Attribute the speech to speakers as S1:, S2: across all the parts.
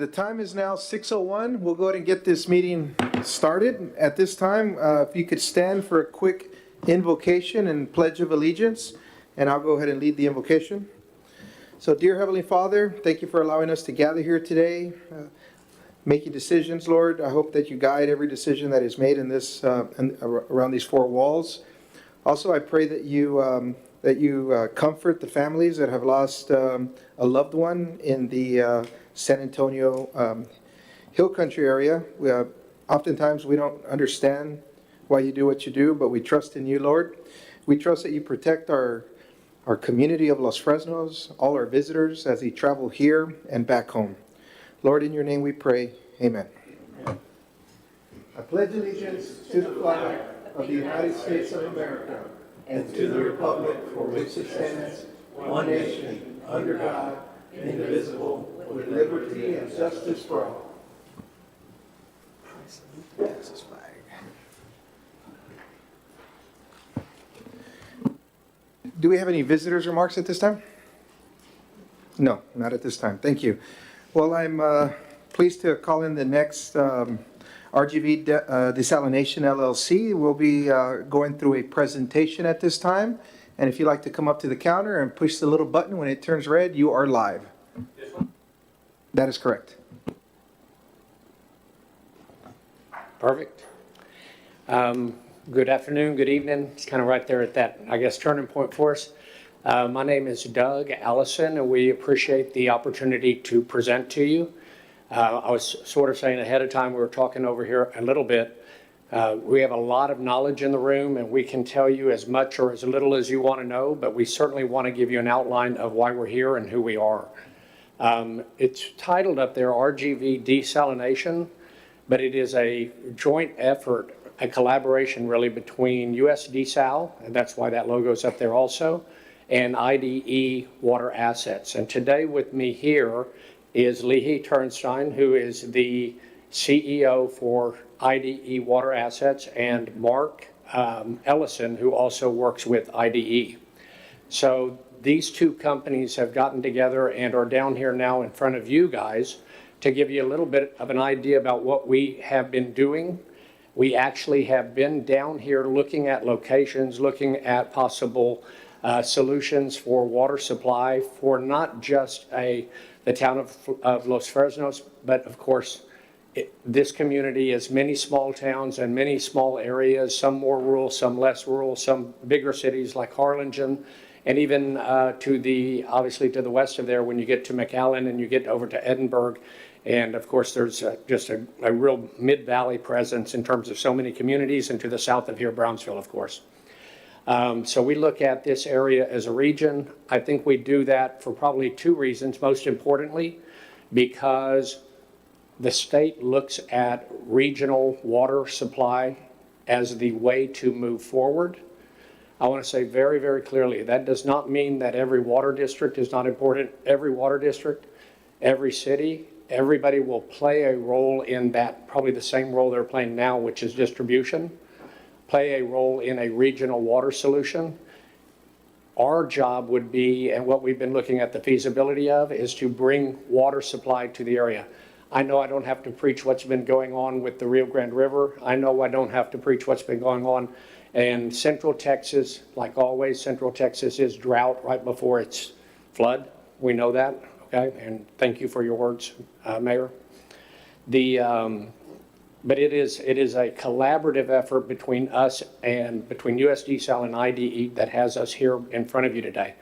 S1: the time is now 6:01. We'll go ahead and get this meeting started. At this time, if you could stand for a quick invocation and pledge of allegiance, and I'll go ahead and lead the invocation. So, dear Heavenly Father, thank you for allowing us to gather here today, making decisions, Lord. I hope that you guide every decision that is made in this around these four walls. Also, I pray that you comfort the families that have lost a loved one in the San Antonio Hill Country area. Oftentimes we don't understand why you do what you do, but we trust in you, Lord. We trust that you protect our community of Los Fresnos, all our visitors as they travel here and back home. Lord, in your name we pray. Amen. I pledge allegiance to the flag of the United States of America and to the republic for which it stands, one nation, under God, indivisible, with liberty and justice for all. This flag. Do we have any visitors' remarks at this time? No, not at this time. Thank you. Well, I'm pleased to call in the next RGV Desalination LLC. We'll be going through a presentation at this time. And if you'd like to come up to the counter and push the little button when it turns red, you are live. This one? That is correct.
S2: Perfect. Good afternoon, good evening. It's kind of right there at that, I guess, turning point for us. My name is Doug Allison, and we appreciate the opportunity to present to you. I was sort of saying ahead of time, we were talking over here a little bit. We have a lot of knowledge in the room, and we can tell you as much or as little as you want to know, but we certainly want to give you an outline of why we're here and who we are. It's titled up there RGV Desalination, but it is a joint effort, a collaboration really between US Desal, and that's why that logo's up there also, and IDE Water Assets. And today with me here is Leahy Turnstein, who is the CEO for IDE Water Assets, and Mark Ellison, who also works with IDE. So these two companies have gotten together and are down here now in front of you guys to give you a little bit of an idea about what we have been doing. We actually have been down here looking at locations, looking at possible solutions for water supply for not just the town of Los Fresnos, but of course, this community is many small towns and many small areas, some more rural, some less rural, some bigger cities like Harlingen, and even obviously to the west of there when you get to McAllen and you get over to Edinburgh. And of course, there's just a real mid-valley presence in terms of so many communities, and to the south of here, Brownsville, of course. So we look at this area as a region. I think we do that for probably two reasons. Most importantly, because the state looks at regional water supply as the way to move forward. I want to say very, very clearly, that does not mean that every water district is not important. Every water district, every city, everybody will play a role in that, probably the same role they're playing now, which is distribution, play a role in a regional water solution. Our job would be, and what we've been looking at the feasibility of, is to bring water supply to the area. I know I don't have to preach what's been going on with the Rio Grande River. I know I don't have to preach what's been going on in Central Texas. Like always, Central Texas is drought right before it's flood. We know that. Okay, and thank you for your words, Mayor. But it is a collaborative effort between us and between US Desal and IDE that has us here in front of you today.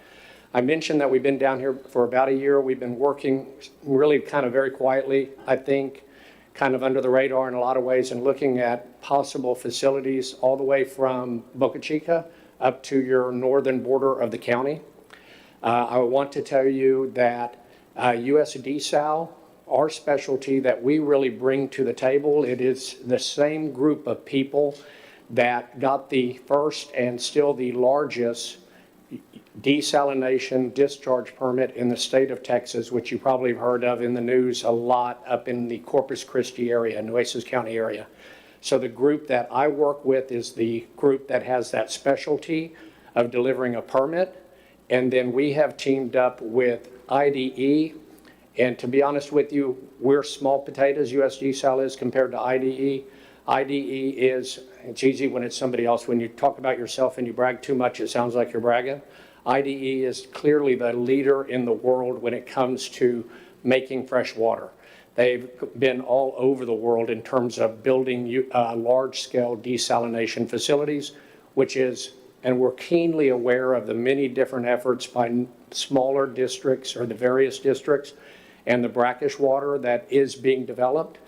S2: I mentioned that we've been down here for about a year. We've been working really kind of very quietly, I think, kind of under the radar in a lot of ways, and looking at possible facilities all the way from Boca Chica up to your northern border of the county. I want to tell you that US Desal, our specialty that we really bring to the table, it is the same group of people that got the first and still the largest desalination discharge permit in the state of Texas, which you probably have heard of in the news a lot up in the Corpus Christi area, Nueces County area. So the group that I work with is the group that has that specialty of delivering a permit. And then we have teamed up with IDE. And to be honest with you, we're small potatoes, USG-Sal is, compared to IDE. IDE is, it's easy when it's somebody else. When you talk about yourself and you brag too much, it sounds like you're bragging. IDE is clearly the leader in the world when it comes to making fresh water. They've been all over the world in terms of building large-scale desalination facilities, which is, and we're keenly aware of the many different efforts by smaller districts or the various districts and the brackish water that is being developed.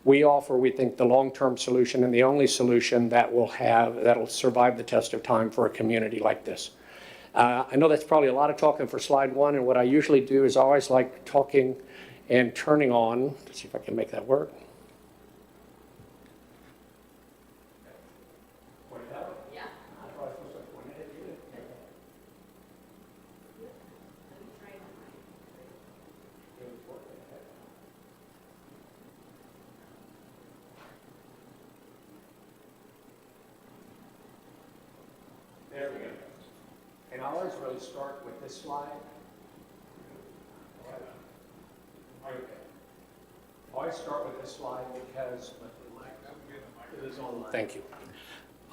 S2: We offer, we think, the long-term solution and the only solution that that'll survive the test of time for a community like this. I know that's probably a lot of talking for slide one, and what I usually do is I always like talking and turning on, let's see if I can make that work.
S3: Yeah.
S2: There we go. And I always really start with this slide. Okay. I always start with this slide because it is online. Thank you.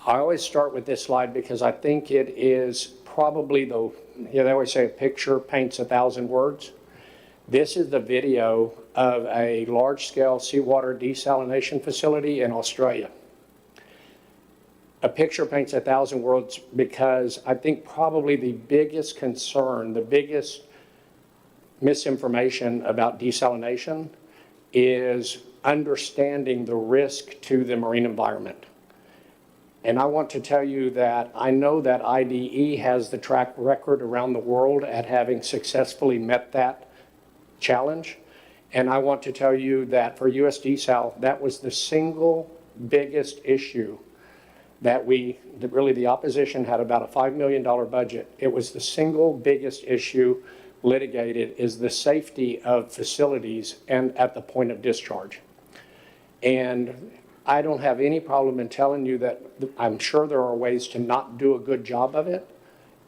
S2: I always start with this slide because I think it is probably the, they always say a picture paints 1,000 words. This is the video of a large-scale seawater desalination facility in Australia. A picture paints 1,000 words because I think probably the biggest concern, the biggest misinformation about desalination is understanding the risk to the marine environment. And I want to tell you that I know that IDE has the track record around the world at having successfully met that challenge. And I want to tell you that for USG-Sal, that was the single biggest issue that really the opposition had about a $5 million budget. It was the single biggest issue litigated is the safety of facilities and at the point of discharge. And I don't have any problem in telling you that I'm sure there are ways to not do a good job of it.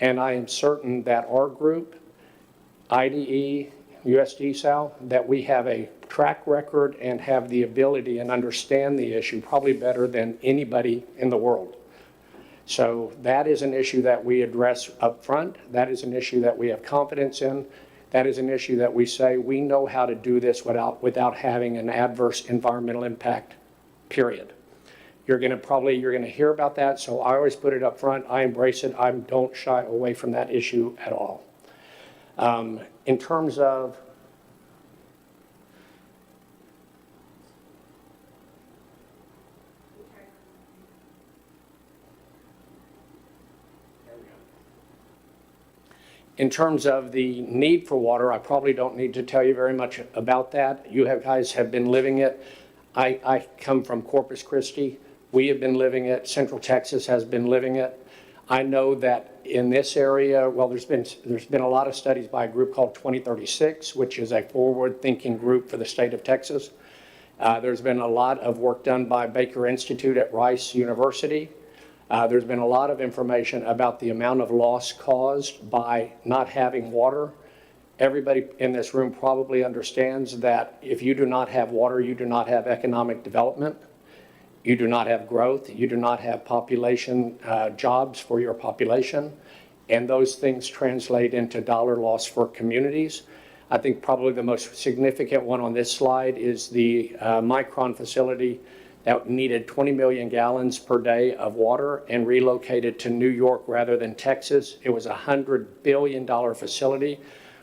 S2: And I am certain that our group, IDE, USG-Sal, that we have a track record and have the ability and understand the issue probably better than anybody in the world. So that is an issue that we address up front. That is an issue that we have confidence in. That is an issue that we say we know how to do this without having an adverse environmental impact, period. You're going to hear about that, so I always put it up front. I embrace it. I don't shy away from that issue at all. In terms of the need for water, I probably don't need to tell you very much about that. You guys have been living it. I come from Corpus Christi. We have been living it. Central Texas has been living it. I know that in this area, well, there's been a lot of studies by a group called 2036, which is a forward-thinking group for the state of Texas. There's been a lot of work done by Baker Institute at Rice University. There's been a lot of information about the amount of loss caused by not having water. Everybody in this room probably understands that if you do not have water, you do not have economic development. You do not have growth. You do not have population jobs for your population. And those things translate into dollar loss for communities. I think probably the most significant one on this slide is the Micron facility that needed 20 million gallons per day of water and relocated to New York rather than Texas. It was a $100 billion facility,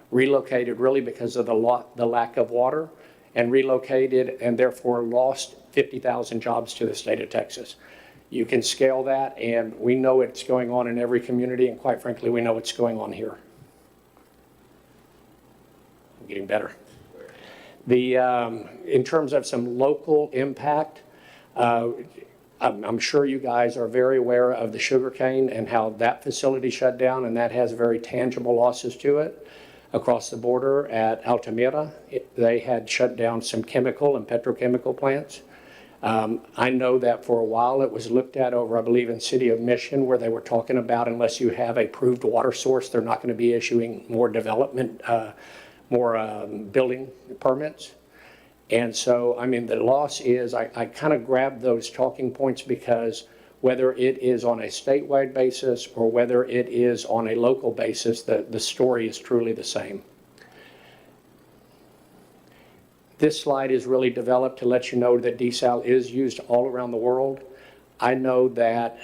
S2: relocated really because of the lack of water, and relocated and therefore lost 50,000 jobs to the state of Texas. You can scale that, and we know it's going on in every community, and quite frankly, we know it's going on here. I'm getting better. In terms of some local impact, I'm sure you guys are very aware of the sugarcane and how that facility shut down, and that has very tangible losses to it. Across the border at Altamira, they had shut down some chemical and petrochemical plants. I know that for a while it was looked at over, I believe, in City of Mission, where they were talking about unless you have a proved water source, they're not going to be issuing more development, more building permits. And so, I mean, the loss is, I kind of grabbed those talking points because whether it is on a statewide basis or whether it is on a local basis, the story is truly the same. This slide is really developed to let you know that desal is used all around the world. I know that,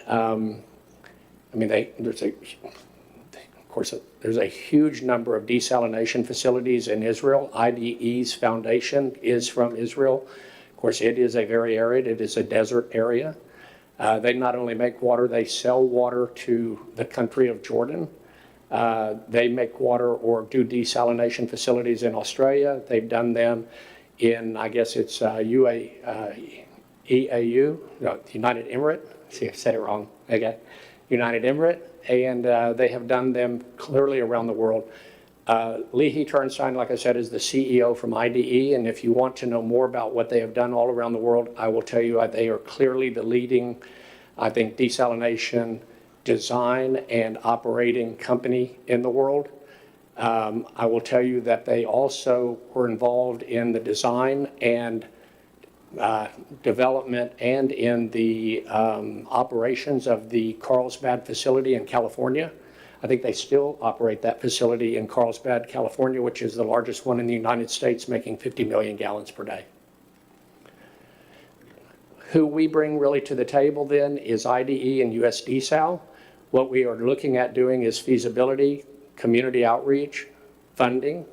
S2: there's a huge number of desalination facilities in Israel. IDE's foundation is from Israel. Of course, it is a very arid, it is a desert area. They not only make water, they sell water to the country of Jordan. They make water or do desalination facilities in Australia. They've done them in, I guess it's EAU, no, United Emirates. See, I said it wrong. Okay, United Emirates, and they have done them clearly around the world. Leahy Turnstein, like I said, is the CEO from IDE, and if you want to know more about what they have done all around the world, I will tell you they are clearly the leading, I think, desalination design and operating company in the world. I will tell you that they also were involved in the design and development and in the operations of the Carlsbad facility in California. I think they still operate that facility in Carlsbad, California, which is the largest one in the United States, making 50 million gallons per day. Who we bring really to the table then is IDE and US Desal. What we are looking at doing is feasibility, community outreach, funding.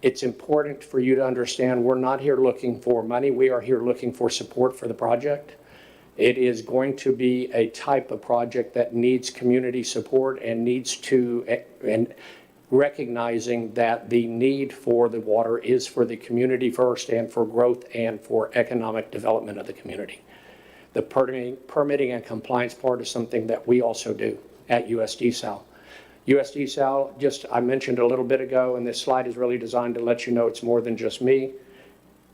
S2: It's important for you to understand we're not here looking for money. We are here looking for support for the project. It is going to be a type of project that needs community support and needs to, and recognizing that the need for the water is for the community first and for growth and for economic development of the community. The permitting and compliance part is something that we also do at US Desal. US Desal, just I mentioned a little bit ago, and this slide is really designed to let you know it's more than just me.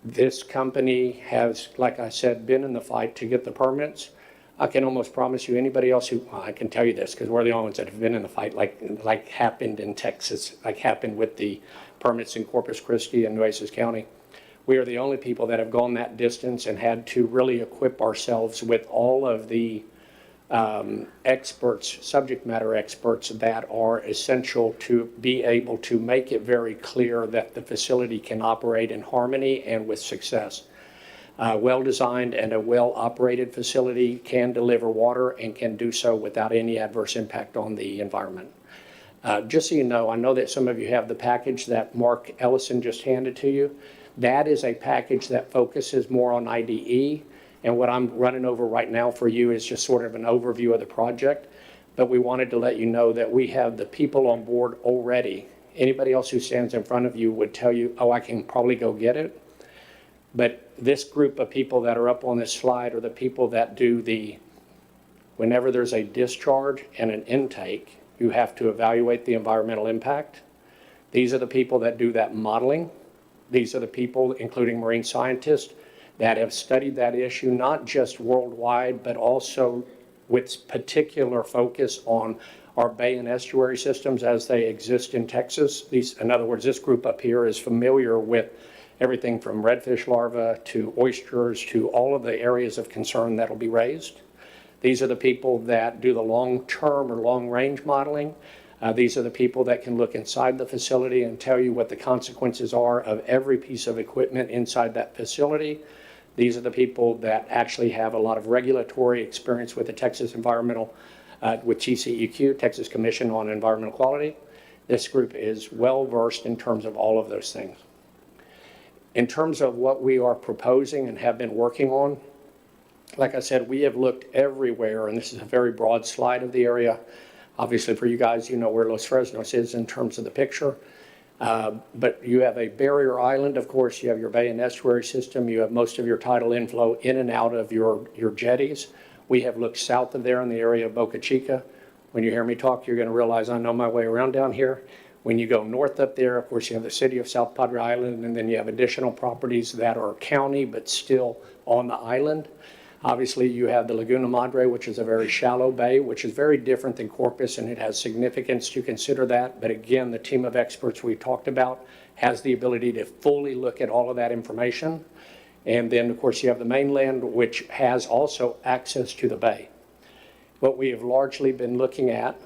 S2: This company has, like I said, been in the fight to get the permits. I can almost promise you anybody else who, well, I can tell you this because we're the only ones that have been in the fight like happened in Texas, like happened with the permits in Corpus Christi and Nueces County. We are the only people that have gone that distance and had to really equip ourselves with all of the experts, subject matter experts that are essential to be able to make it very clear that the facility can operate in harmony and with success. Well-designed and a well-operated facility can deliver water and can do so without any adverse impact on the environment. Just so you know, I know that some of you have the package that Mark Ellison just handed to you. That is a package that focuses more on IDE. And what I'm running over right now for you is just sort of an overview of the project. But we wanted to let you know that we have the people on board already. Anybody else who stands in front of you would tell you, oh, I can probably go get it. But this group of people that are up on this slide are the people that do whenever there's a discharge and an intake, you have to evaluate the environmental impact. These are the people that do that modeling. These are the people, including marine scientists, that have studied that issue, not just worldwide, but also with particular focus on our bay and estuary systems as they exist in Texas. In other words, this group up here is familiar with everything from redfish larvae to oysters to all of the areas of concern that will be raised. These are the people that do the long-term or long-range modeling. These are the people that can look inside the facility and tell you what the consequences are of every piece of equipment inside that facility. These are the people that actually have a lot of regulatory experience with the Texas Environmental, with TCEQ, Texas Commission on Environmental Quality. This group is well versed in terms of all of those things. In terms of what we are proposing and have been working on, like I said, we have looked everywhere, and this is a very broad slide of the area. Obviously, for you guys, you know where Los Fresnos is in terms of the picture. But you have a barrier island, of course, you have your bay and estuary system, you have most of your tidal inflow in and out of your jetties. We have looked south of there in the area of Boca Chica. When you hear me talk, you're going to realize I know my way around down here. When you go north up there, of course, you have the city of South Padre Island, and then you have additional properties that are county but still on the island. Obviously, you have the Laguna Madre, which is a very shallow bay, which is very different than Corpus, and it has significance to consider that. But again, the team of experts we talked about has the ability to fully look at all of that information. And then, of course, you have the mainland, which has also access to the bay. What we have largely been looking at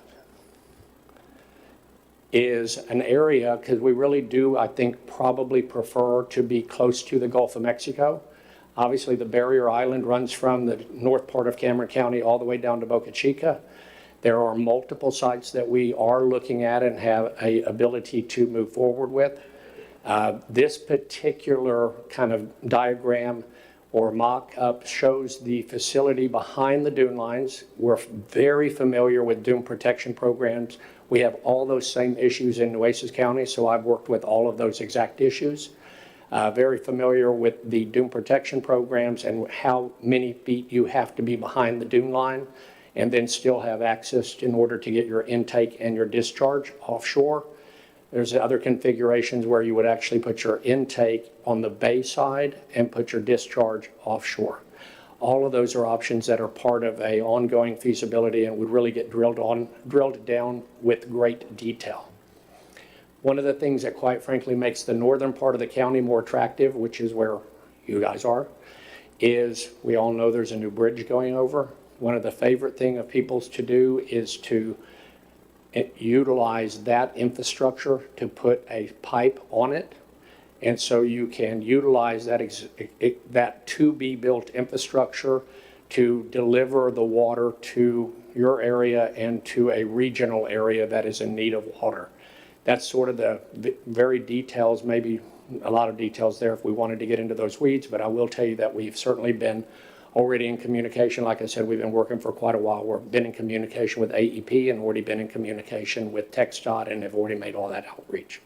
S2: is an area, because we really do, I think, probably prefer to be close to the Gulf of Mexico. Obviously, the barrier island runs from the north part of Cameron County all the way down to Boca Chica. There are multiple sites that we are looking at and have a ability to move forward with. This particular kind of diagram or mock-up shows the facility behind the dune lines. We're very familiar with dune protection programs. We have all those same issues in Nueces County, so I've worked with all of those exact issues. Very familiar with the dune protection programs and how many feet you have to be behind the dune line and then still have access in order to get your intake and your discharge offshore. There's other configurations where you would actually put your intake on the bay side and put your discharge offshore. All of those are options that are part of an ongoing feasibility and would really get drilled down with great detail. One of the things that quite frankly makes the northern part of the county more attractive, which is where you guys are, is we all know there's a new bridge going over. One of the favorite thing of people's to do is to utilize that infrastructure to put a pipe on it. And so you can utilize that to-be-built infrastructure to deliver the water to your area and to a regional area that is in need of water. That's sort of the very details, maybe a lot of details there if we wanted to get into those weeds, but I will tell you that we've certainly been already in communication. Like I said, we've been working for quite a while. We've been in communication with AEP and already been in communication with TxDOT and have already made all that outreach.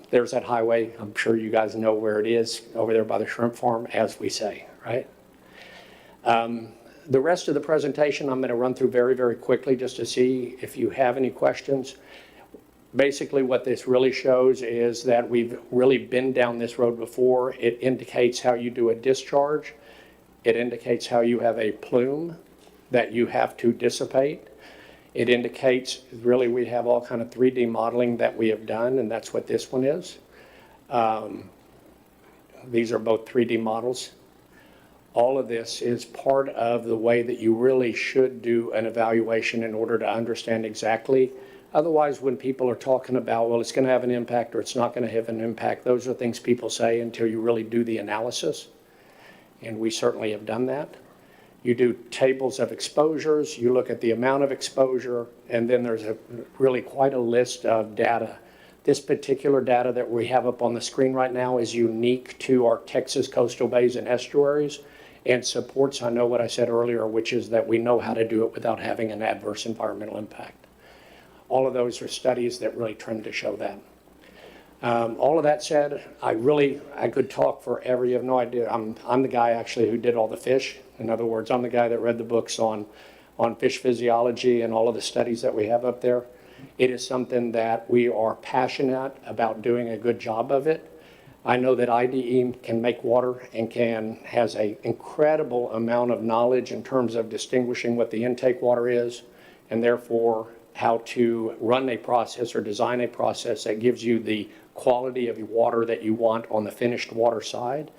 S2: There's that highway. I'm sure you guys know where it is, over there by the shrimp farm, as we say, right? The rest of the presentation I'm going to run through very, very quickly just to see if you have any questions. Basically, what this really shows is that we've really been down this road before. It indicates how you do a discharge. It indicates how you have a plume that you have to dissipate. It indicates, really, we have all kind of 3D modeling that we have done, and that's what this one is. These are both 3D models. All of this is part of the way that you really should do an evaluation in order to understand exactly. Otherwise, when people are talking about, well, it's going to have an impact or it's not going to have an impact, those are things people say until you really do the analysis. And we certainly have done that. You do tables of exposures, you look at the amount of exposure, and then there's really quite a list of data. This particular data that we have up on the screen right now is unique to our Texas coastal bays and estuaries and supports, I know what I said earlier, which is that we know how to do it without having an adverse environmental impact. All of those are studies that really tend to show that. All of that said, I could talk forever. You have no idea. I'm the guy actually who did all the fish. In other words, I'm the guy that read the books on fish physiology and all of the studies that we have up there. It is something that we are passionate about doing a good job of it. I know that IDE can make water and has an incredible amount of knowledge in terms of distinguishing what the intake water is and therefore how to run a process or design a process that gives you the quality of water that you want on the finished water side.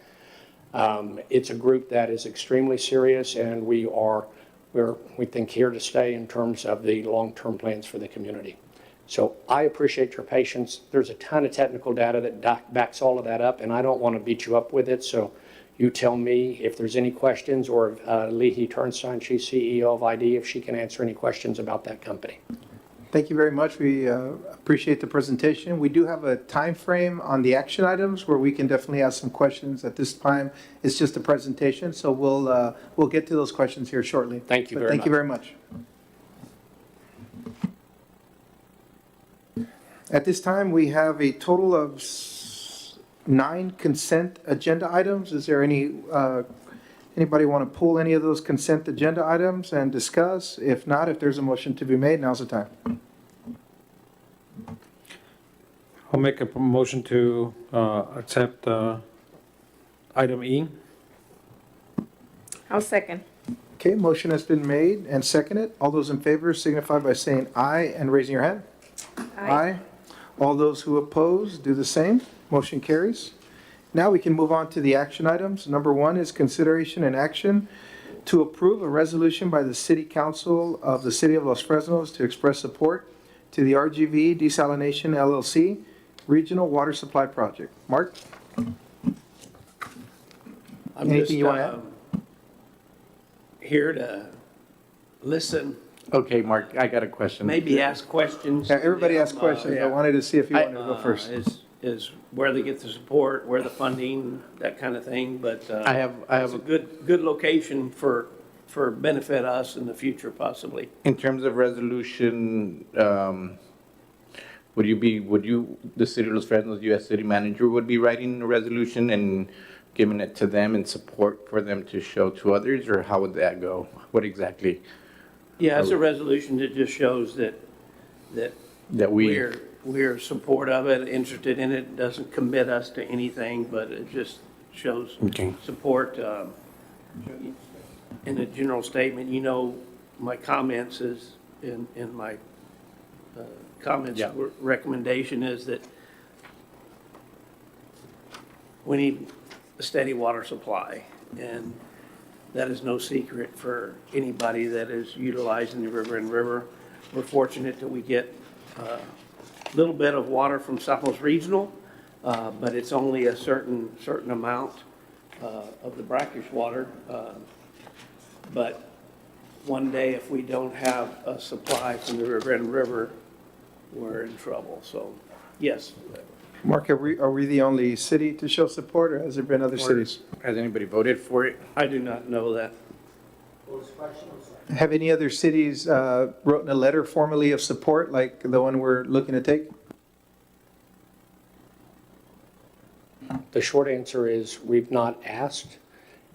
S2: It's a group that is extremely serious, and we think here to stay in terms of the long-term plans for the community. So I appreciate your patience. There's a ton of technical data that backs all of that up, and I don't want to beat you up with it. So you tell me if there's any questions, or Leahy Turnstein, she's CEO of ID, if she can answer any questions about that company.
S1: Thank you very much. We appreciate the presentation. We do have a time frame on the action items where we can definitely ask some questions. At this time, it's just a presentation, so we'll get to those questions here shortly.
S2: Thank you very much.
S1: Thank you very much. At this time, we have a total of 9 consent agenda items. Is there anybody want to pull any of those consent agenda items and discuss? If not, if there's a motion to be made, now's the time.
S3: I'll make a motion to accept item E.
S4: I'll second.
S1: Okay, motion has been made and seconded. All those in favor signify by saying aye and raising your hand. Aye. All those who oppose, do the same. Motion carries. Now we can move on to the action items. Number 1 is consideration and action to approve a resolution by the City Council of the City of Los Fresnos to express support to the RGV Desalination LLC Regional Water Supply Project. Mark?
S4: I'm
S1: Anything
S4: just
S1: you want to add?
S4: here to listen,
S5: Okay, Mark, I got a question.
S4: maybe ask questions.
S1: Yeah, everybody asked questions. I wanted to see if you wanted to go first.
S4: Is where they get the support, where the funding, that kind of thing, but
S5: I have
S4: it's a good location for benefit us in the future possibly.
S5: in terms of resolution, would you, the City of Los Fresnos, U.S. City Manager, would be writing a resolution and giving it to them in support for them to show to others, or how would that go? What exactly?
S4: Yeah, it's a resolution that just shows that
S5: That we,
S4: we're support of it, interested in it, doesn't commit us to anything, but it just shows
S5: Okay.
S4: support. In a general statement, you know, my comments is, in my comments,
S5: Yeah.
S4: recommendation is that we need a steady water supply, and that is no secret for anybody that is utilizing the River and River. We're fortunate that we get a little bit of water from Southwest Regional, but it's only a certain amount of the brackish water. But one day, if we don't have a supply from the River and River, we're in trouble. So, yes.
S1: Mark, are we the only city to show support, or has there been other cities?
S5: has anybody voted for it?
S4: I do not know that.
S1: Have any other cities written a letter formally of support, like the one we're looking to take?
S2: The short answer is we've not asked,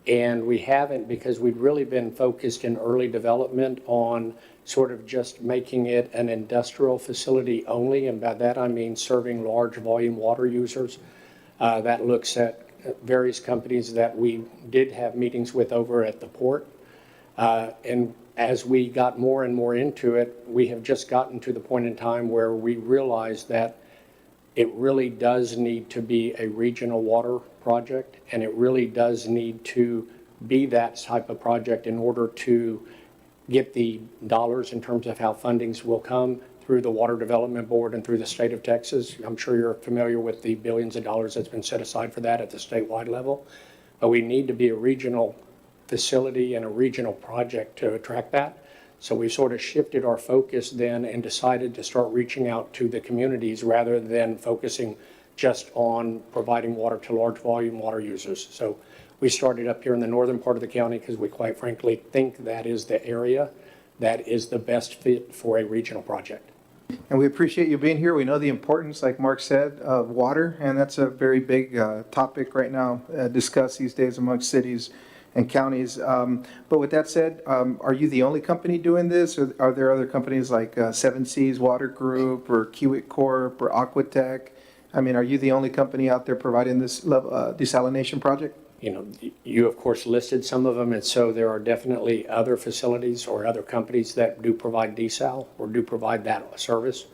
S2: and we haven't because we've really been focused in early development on sort of just making it an industrial facility only, and by that I mean serving large volume water users. That looks at various companies that we did have meetings with over at the port. And as we got more and more into it, we have just gotten to the point in time where we realized that it really does need to be a regional water project, and it really does need to be that type of project in order to get the dollars in terms of how fundings will come through the Water Development Board and through the state of Texas. I'm sure you're familiar with the billions of dollars that's been set aside for that at the statewide level. But we need to be a regional facility and a regional project to attract that. So we sort of shifted our focus then and decided to start reaching out to the communities rather than focusing just on providing water to large volume water users. So we started up here in the northern part of the county because we quite frankly think that is the area that is the best fit for a regional project.
S1: And we appreciate you being here. We know the importance, like Mark said, of water, and that's a very big topic right now discussed these days amongst cities and counties. But with that said, are you the only company doing this, or are there other companies like Seven Seas Water Group or Kiewit Corp or Aquatech? I mean, are you the only company out there providing this desalination project?
S2: You know, you of course listed some of them, and so there are definitely other facilities or other companies that do provide desal or do provide that service.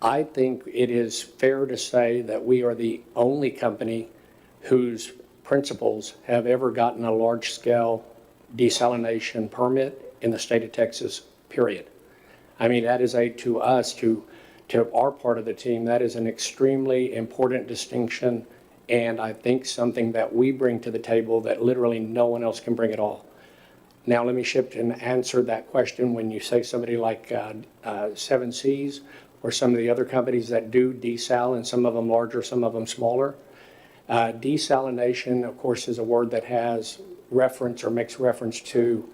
S2: I think it is fair to say that we are the only company whose principals have ever gotten a large-scale desalination permit in the state of Texas, period. I mean, that is to us, to our part of the team, that is an extremely important distinction, and I think something that we bring to the table that literally no one else can bring at all. Now, let me shift and answer that question. When you say somebody like Seven Seas or some of the other companies that do desal, and some of them larger, some of them smaller, desalination, of course, is a word that has reference or makes reference to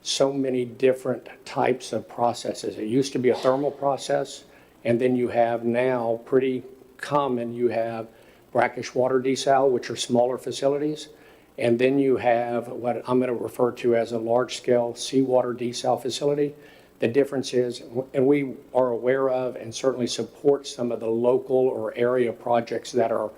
S2: so many different types of processes. It used to be a thermal process, and then you have now, pretty common, you have brackish water desal, which are smaller facilities, and then you have what I'm going to refer to as a large-scale seawater desal facility. The difference is, and we are aware of and certainly support some of the local or area projects that are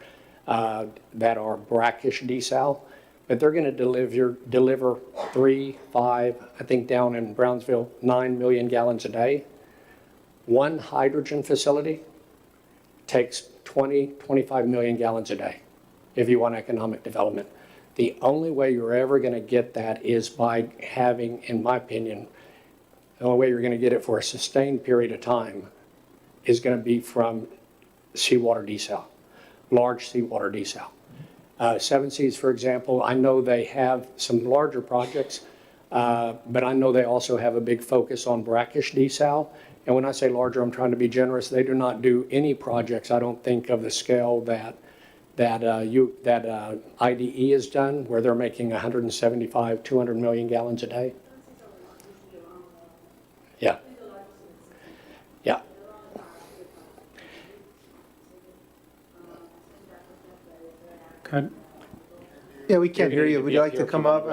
S2: brackish desal, but they're going to deliver 3, 5, I think down in Brownsville, 9 million gallons a day. One hydrogen facility takes 20, 25 million gallons a day if you want economic development. The only way you're ever going to get that is by having, in my opinion, the only way you're going to get it for a sustained period of time is going to be from seawater desal, large seawater desal. Seven Seas, for example, I know they have some larger projects, but I know they also have a big focus on brackish desal. And when I say larger, I'm trying to be generous. They do not do any projects, I don't think, of the scale that IDE has done, where they're making 175, 200 million gallons a day. Yeah. Yeah.
S3: Okay.
S1: Yeah, we can't hear you. Would you like to come up?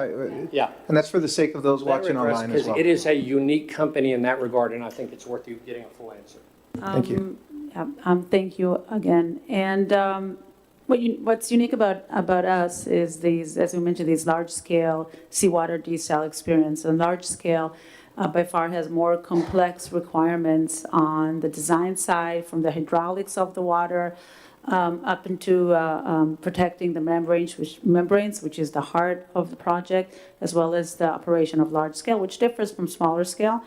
S2: Yeah.
S1: And that's for the sake of those watching online as well.
S2: Because it is a unique company in that regard, and I think it's worth you getting a full answer.
S1: Thank you.
S6: Thank you again. And what's unique about us is these, as we mentioned, these large-scale seawater desal experience. And large-scale by far has more complex requirements on the design side, from the hydraulics of the water up into protecting the membranes, which is the heart of the project, as well as the operation of large-scale, which differs from smaller scale.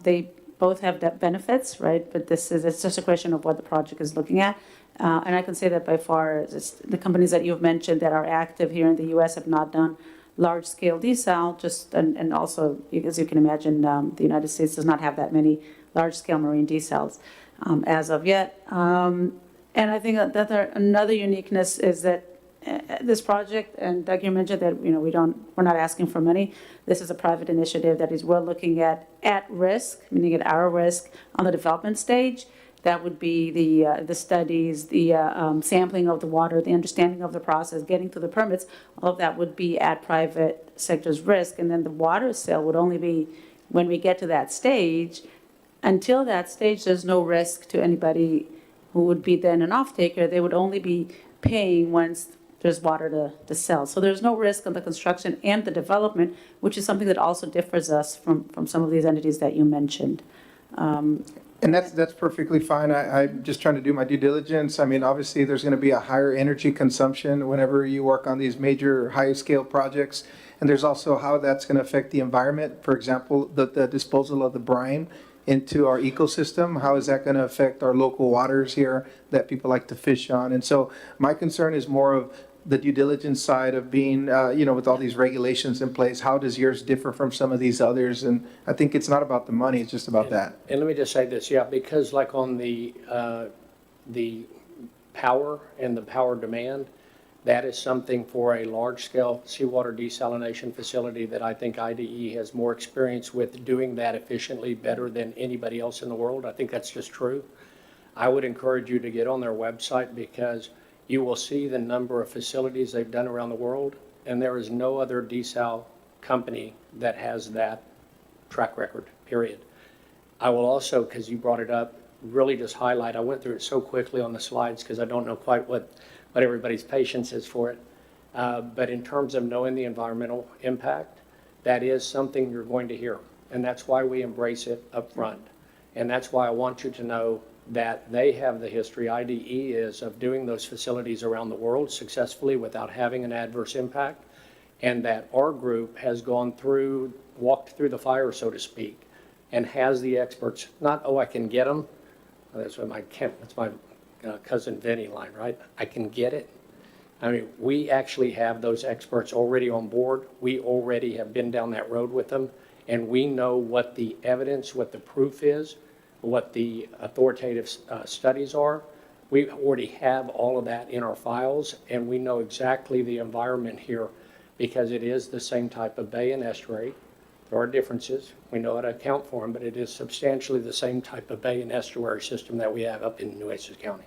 S6: They both have that benefits, right? But it's just a question of what the project is looking at. And I can say that by far, the companies that you've mentioned that are active here in the U.S. have not done large-scale desal, and also, as you can imagine, the United States does not have that many large-scale marine desals as of yet. And I think that another uniqueness is that this project, and Doug, you mentioned that we're not asking for money. This is a private initiative that is we're looking at risk, meaning at our risk on the development stage. That would be the studies, the sampling of the water, the understanding of the process, getting to the permits. All of that would be at private sector's risk, and then the water sale would only be when we get to that stage. Until that stage, there's no risk to anybody who would be then an off-taker. They would only be paying once there's water to sell. So there's no risk on the construction and the development, which is something that also differs us from some of these entities that you mentioned.
S1: And that's perfectly fine. I'm just trying to do my due diligence. I mean, obviously, there's going to be a higher energy consumption whenever you work on these major high-scale projects. And there's also how that's going to affect the environment. For example, the disposal of the brine into our ecosystem. How is that going to affect our local waters here that people like to fish on? And so my concern is more of the due diligence side of being, with all these regulations in place. How does yours differ from some of these others? And I think it's not about the money, it's just about that.
S2: And let me just say this, because like on the power and the power demand, that is something for a large-scale seawater desalination facility that I think IDE has more experience with doing that efficiently, better than anybody else in the world. I think that's just true. I would encourage you to get on their website, because you will see the number of facilities they've done around the world, and there is no other desal company that has that track record, period. I will also, because you brought it up, really just highlight, I went through it so quickly on the slides because I don't know quite what everybody's patience is for it. But in terms of knowing the environmental impact, that is something you're going to hear. And that's why we embrace it up front. And that's why I want you to know that they have the history, IDE is, of doing those facilities around the world successfully without having an adverse impact. And that our group has walked through the fire, so to speak, and has the experts, not, I can get them. That's my cousin Vinny line, right? I can get it. I mean, we actually have those experts already on board. We already have been down that road with them, and we know what the evidence, what the proof is, what the authoritative studies are. We already have all of that in our files, and we know exactly the environment here, because it is the same type of bay and estuary. There are differences. We know how to account for them, but it is substantially the same type of bay and estuary system that we have up in Nueces County.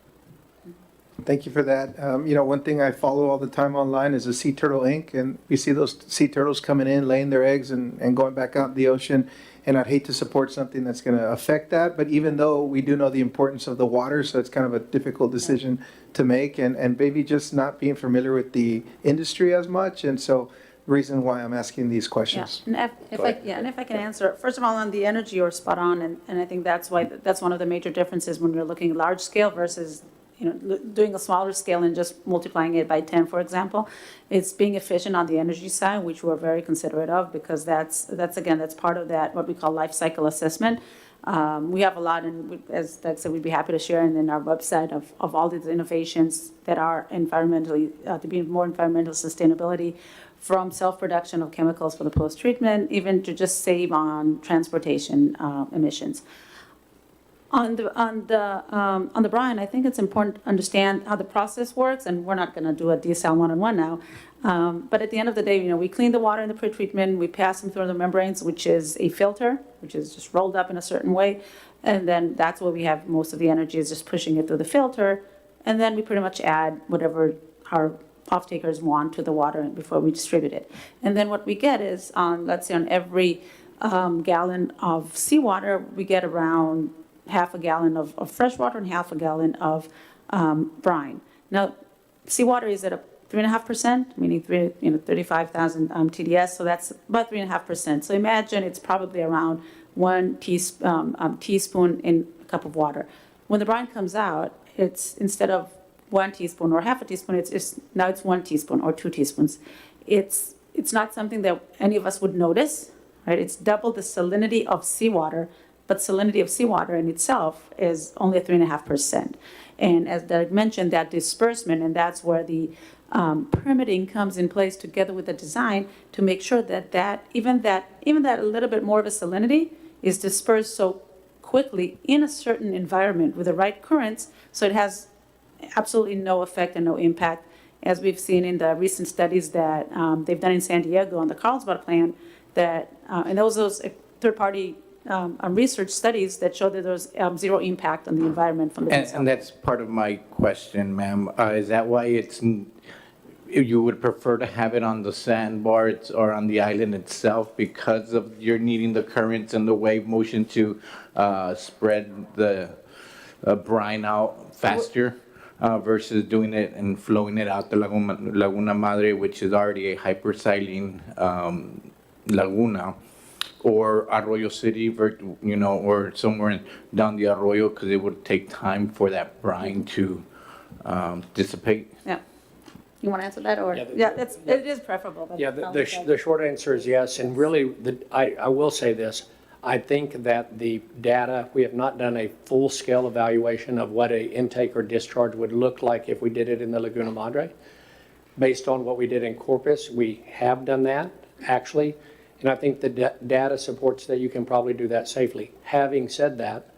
S1: Thank you for that. One thing I follow all the time online is the Sea Turtle Inc. And we see those sea turtles coming in, laying their eggs and going back out in the ocean. And I'd hate to support something that's going to affect that. But even though we do know the importance of the water, so it's kind of a difficult decision to make, and maybe just not being familiar with the industry as much. And so the reason why I'm asking these questions.
S6: Yeah, and if I can answer, first of all, on the energy, you're spot on, and I think that's one of the major differences when we're looking large scale versus doing a smaller scale and just multiplying it by 10, for example. It's being efficient on the energy side, which we're very considerate of, because that's part of that, what we call life cycle assessment. We have a lot, and as Doug said, we'd be happy to share in our website of all these innovations that are environmentally, to be more environmental sustainability, from self-production of chemicals for the post-treatment, even to just save on transportation emissions. On the brine, I think it's important to understand how the process works, and we're not going to do a desal one-on-one now. But at the end of the day, we clean the water in the pretreatment, we pass them through the membranes, which is a filter, which is just rolled up in a certain way, and then that's where we have most of the energy, is just pushing it through the filter, and then we pretty much add whatever our off-takers want to the water before we distribute it. And then what we get is, let's say on every gallon of seawater, we get around half a gallon of fresh water and half a gallon of brine. Now, seawater is at a 3.5%, meaning 35,000 TDS, so that's about 3.5%. So imagine it's probably around 1 teaspoon in a cup of water. When the brine comes out, it's instead of 1 teaspoon or half a teaspoon, now it's 1 teaspoon or 2 teaspoons. It's not something that any of us would notice, right? It's double the salinity of seawater, but salinity of seawater in itself is only 3.5%. And as Doug mentioned, that disbursement, and that's where the permitting comes in place together with the design to make sure that even that a little bit more of a salinity is dispersed so quickly in a certain environment with the right currents, so it has absolutely no effect and no impact, as we've seen in the recent studies that they've done in San Diego on the Carlsbad plant, and those third-party research studies that show that there's zero impact on the environment from the desal.
S5: And that's part of my question, ma'am. Is that why you would prefer to have it on the sandbar or on the island itself, because of you're needing the currents and the wave motion to spread the brine out faster versus doing it and flowing it out the Laguna Madre, which is already a hypersaline laguna, or Arroyo City, or somewhere down the Arroyo, because it would take time for that brine to dissipate?
S6: Yeah. You want to answer that, or?
S2: Yeah,
S6: it is preferable. but
S2: Yeah,
S6: I'll
S2: the
S6: let
S2: the short answer is yes, and really, I will say this. I think that the data, we have not done a full-scale evaluation of what an intake or discharge would look like if we did it in the Laguna Madre. Based on what we did in Corpus, we have done that, actually, and I think the data supports that you can probably do that safely. Having said that,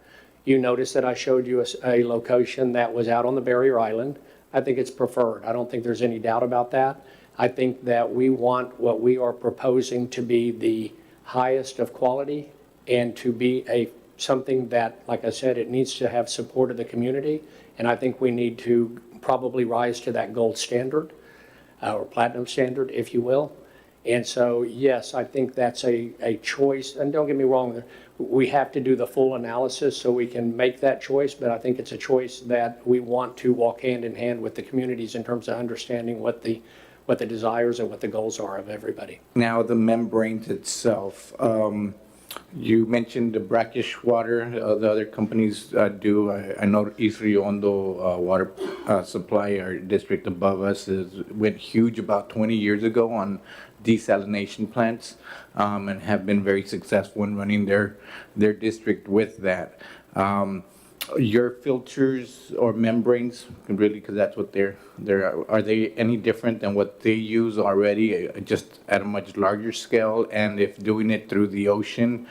S2: you notice that I showed you a location that was out on the barrier island. I think it's preferred. I don't think there's any doubt about that. I think that we want what we are proposing to be the highest of quality and to be something that, like I said, it needs to have support of the community. And I think we need to probably rise to that gold standard or platinum standard, if you will. And so, yes, I think that's a choice. And don't get me wrong, we have to do the full analysis so we can make that choice. But I think it's a choice that we want to walk hand in hand with the communities in terms of understanding what the desires and what the goals are of everybody.
S5: Now, the membranes itself, you mentioned the brackish water, the other companies do. I know East Rio Hondo water supply, our district above us, went huge about 20 years ago on desalination plants, and have been very successful in running their district with that. Your filters or membranes, really, because that's what are they any different than what they use already, just at a much larger scale? And if doing it through the ocean,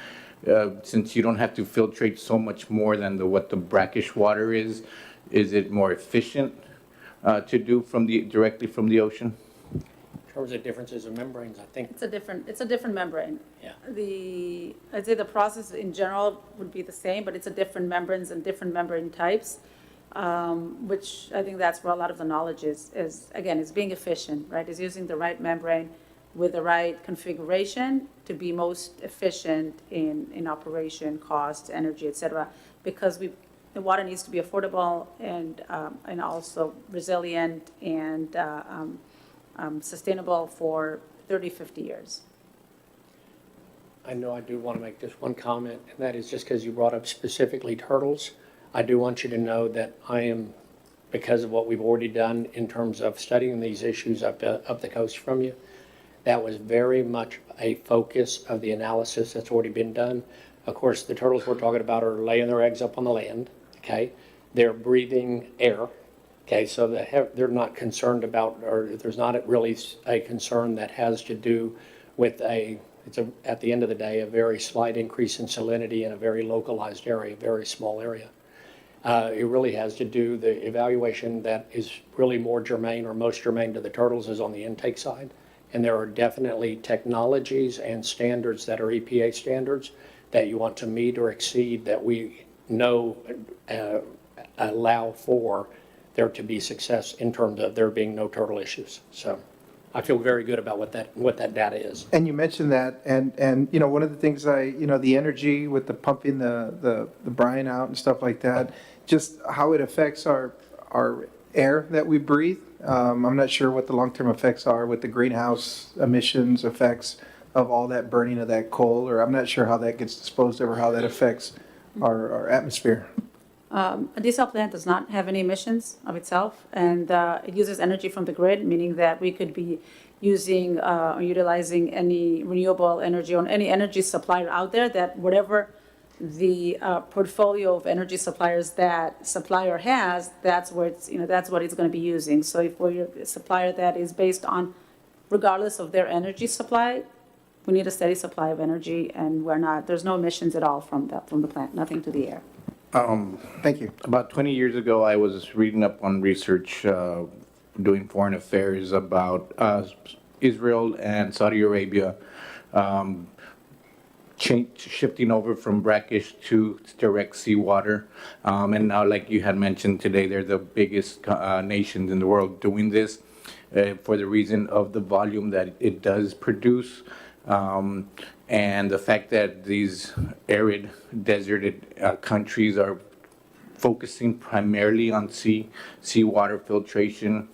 S5: since you don't have to filtrate so much more than what the brackish water is it more efficient to do directly from the ocean?
S2: In terms of differences of membranes, I think.
S6: It's a different membrane.
S2: Yeah.
S6: I'd say the process in general would be the same, but it's a different membranes and different membrane types, which I think that's where a lot of the knowledge is again, is being efficient, right? Is using the right membrane with the right configuration to be most efficient in operation, cost, energy, et cetera, because the water needs to be affordable and also resilient and sustainable for 30, 50 years.
S2: I know I do want to make just one comment, and that is just because you brought up specifically turtles. I do want you to know that I am because of what we've already done in terms of studying these issues up the coast from you. That was very much a focus of the analysis that's already been done. Of course, the turtles we're talking about are laying their eggs up on the land, okay? They're breathing air, okay? So they're not concerned about, or there's not really a concern that has to do with at the end of the day, a very slight increase in salinity in a very localized area, very small area. It really has to do, the evaluation that is really more germane or most germane to the turtles is on the intake side. And there are definitely technologies and standards that are EPA standards that you want to meet or exceed that we know allow for there to be success in terms of there being no turtle issues. So I feel very good about what that data is.
S1: And you mentioned that, and you know, one of the things the energy with the pumping the brine out and stuff like that, just how it affects our air that we breathe. I'm not sure what the long-term effects are with the greenhouse emissions effects of all that burning of that coal, or I'm not sure how that gets disposed of or how that affects our atmosphere.
S6: A desal plant does not have any emissions of itself, and it uses energy from the grid, meaning that we could be using or utilizing any renewable energy or any energy supplier out there, that whatever the portfolio of energy suppliers that supplier has, that's where it's, that's what it's going to be using. So if we're a supplier that is based on, regardless of their energy supply, we need a steady supply of energy, and there's no emissions at all from the plant, nothing to the air.
S1: Thank you.
S5: About 20 years ago, I was reading up on research, doing foreign affairs about Israel and Saudi Arabia shifting over from brackish to direct seawater. And now, like you had mentioned today, they're the biggest nations in the world doing this for the reason of the volume that it does produce. And the fact that these arid, deserted countries are focusing primarily on seawater filtration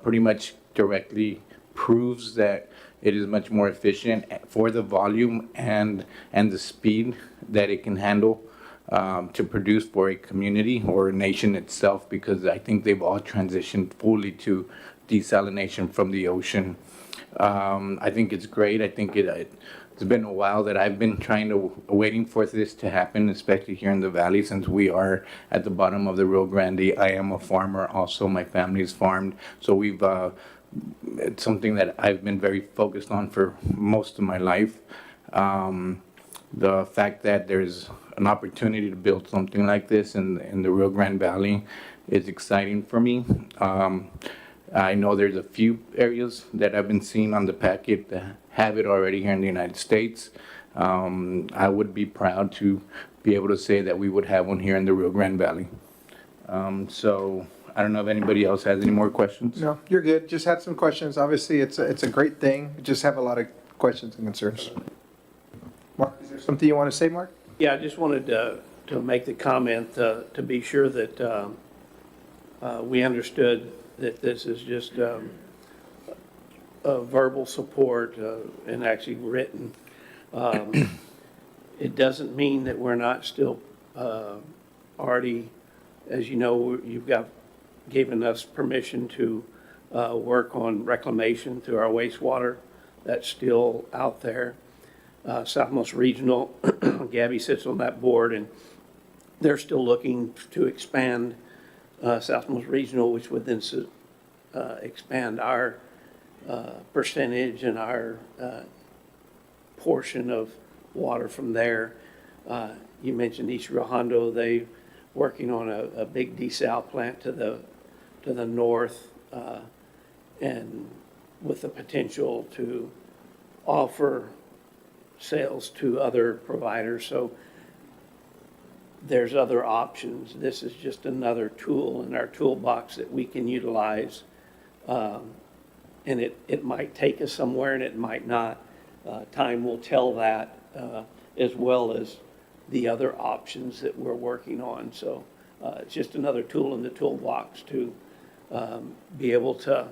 S5: pretty much directly proves that it is much more efficient for the volume and the speed that it can handle to produce for a community or a nation itself, because I think they've all transitioned fully to desalination from the ocean. I think it's great. I think it's been a while that I've been waiting for this to happen, especially here in the valley, since we are at the bottom of the Rio Grande. I am a farmer also. My family's farmed. So it's something that I've been very focused on for most of my life. The fact that there's an opportunity to build something like this in the Rio Grande Valley is exciting for me. I know there's a few areas that I've been seeing on the packet that have it already here in the United States. I would be proud to be able to say that we would have one here in the Rio Grande Valley. So I don't know if anybody else has any more questions.
S1: No, you're good. Just had some questions. Obviously, it's a great thing. Just have a lot of questions and concerns. Mark, is there something you want to say, Mark?
S4: Yeah, I just wanted to make the comment to be sure that we understood that this is just a verbal support and actually written. It doesn't mean that we're not still already, as you know, you've given us permission to work on reclamation through our wastewater. That's still out there. Southmost Regional, Gabby sits on that board, and they're still looking to expand Southmost Regional, which would then expand our percentage and our portion of water from there. You mentioned East Rio Hondo. They working on a big desal plant to the north, and with the potential to offer sales to other providers. So there's other options. This is just another tool in our toolbox that we can utilize. And it might take us somewhere and it might not. Time will tell that, as well as the other options that we're working on. So it's just another tool in the toolbox to be able to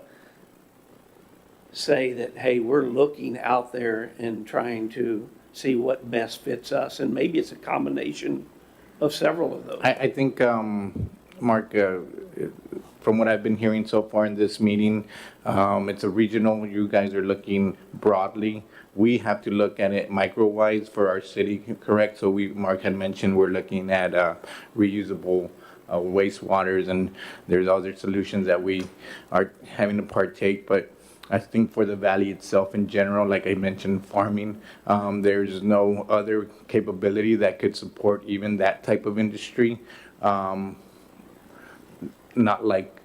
S4: say that, hey, we're looking out there and trying to see what best fits us. And maybe it's a combination of several of those.
S5: I think Mark, from what I've been hearing so far in this meeting, it's a regional, you guys are looking broadly. We have to look at it micro-wise for our city, correct? So Mark had mentioned we're looking at reusable wastewaters, and there's other solutions that we are having to partake, but I think for the valley itself in general, like I mentioned, farming, there's no other capability that could support even that type of industry. Not like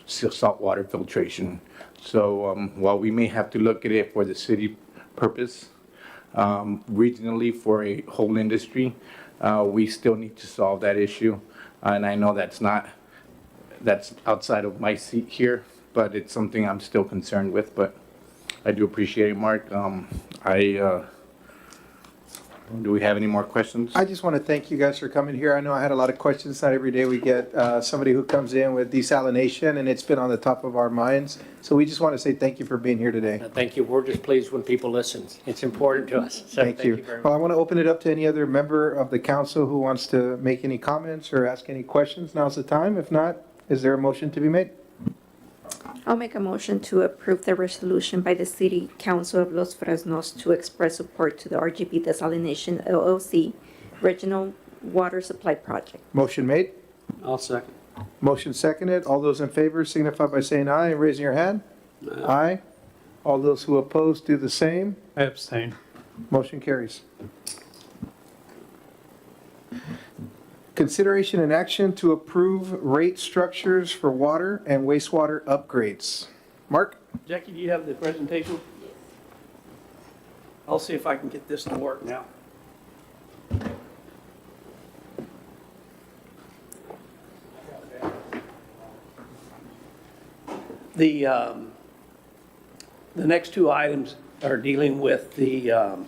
S5: saltwater filtration. So while we may have to look at it for the city purpose, regionally for a whole industry, we still need to solve that issue. And I know that's outside of my seat here, but it's something I'm still concerned with, but I do appreciate it, Mark. Do we have any more questions?
S1: I just want to thank you guys for coming here. I know I had a lot of questions. Not every day we get somebody who comes in with desalination, and it's been on the top of our minds. So we just want to say thank you for being here today.
S2: Thank you. We're just pleased when people listen. It's important to us. So
S1: Thank you.
S2: very
S1: Well,
S2: much.
S1: I want to open it up to any other member of the council who wants to make any comments or ask any questions. Now's the time. If not, is there a motion to be made?
S7: I'll make a motion to approve the resolution by the City Council of Los Fresnos to express support to the RGP Desalination LLC Regional Water Supply Project.
S1: Motion made,
S3: I'll second.
S1: motion seconded. All those in favor signify by saying aye and raising your hand. Aye. All those who oppose do the same.
S3: I abstain.
S1: Motion carries. Consideration and action to approve rate structures for water and wastewater upgrades. Mark?
S4: Jackie, do you have the presentation? I'll see if I can get this to work now. The next two items are dealing with the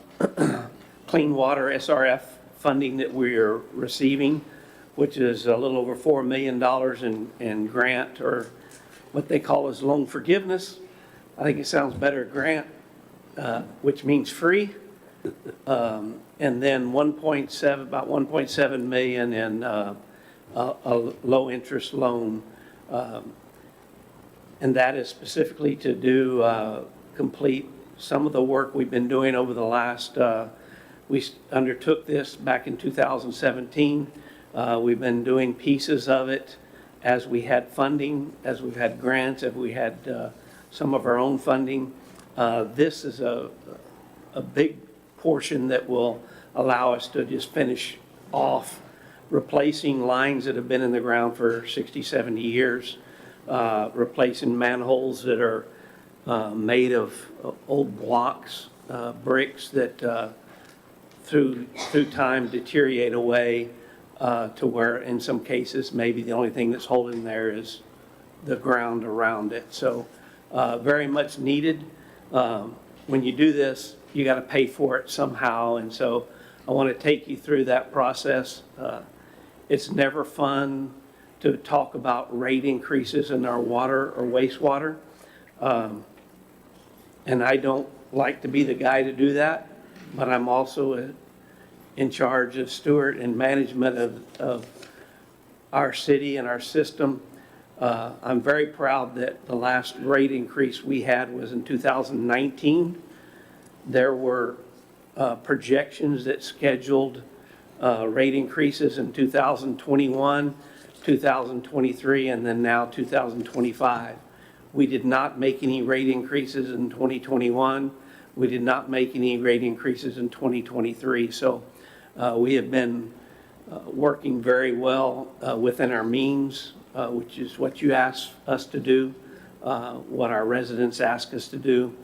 S4: clean water SRF funding that we're receiving, which is a little over $4 million in grant, or what they call as loan forgiveness. I think it sounds better, grant, which means free. And then about 1.7 million in a low-interest loan. And that is specifically to do, complete some of the work we've been doing over the last, we undertook this back in 2017. We've been doing pieces of it as we had funding, as we've had grants, as we had some of our own funding. This is a big portion that will allow us to just finish off replacing lines that have been in the ground for 60, 70 years, replacing manholes that are made of old blocks, bricks that through time deteriorate away to where in some cases maybe the only thing that's holding there is the ground around it. So very much needed. When you do this, you got to pay for it somehow, and so I want to take you through that process. It's never fun to talk about rate increases in our water or wastewater, and I don't like to be the guy to do that, but I'm also in charge of steward and management of our city and our system. I'm very proud that the last rate increase we had was in 2019. There were projections that scheduled rate increases in 2021, 2023, and then now 2025. We did not make any rate increases in 2021. We did not make any rate increases in 2023. So we have been working very well within our means, which is what you asked us to do, what our residents ask us to do.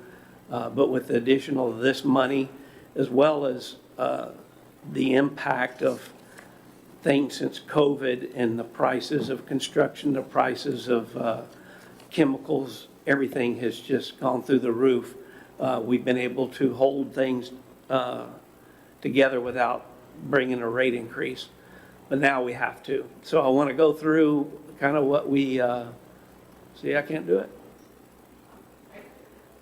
S4: But with the additional of this money, as well as the impact of things since COVID and the prices of construction, the prices of chemicals, everything has just gone through the roof. We've been able to hold things together without bringing a rate increase, but now we have to. So I want to go through kind of what we, see, I can't do it.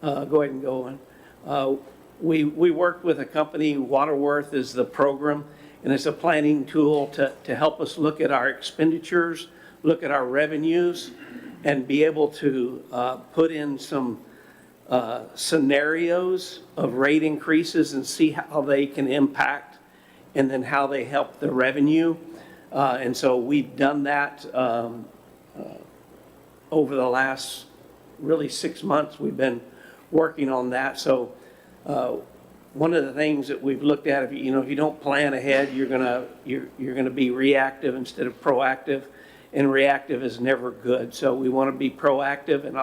S4: Go ahead and go on. We worked with a company, Waterworth is the program, and it's a planning tool to help us look at our expenditures look at our revenues and be able to put in some scenarios of rate increases and see how they can impact and then how they help the revenue. And so we've done that over the last really 6 months. We've been working on that. So one of the things that we've looked at, if you don't plan ahead, you're gonna be reactive instead of proactive, and reactive is never good. So we want to be proactive, and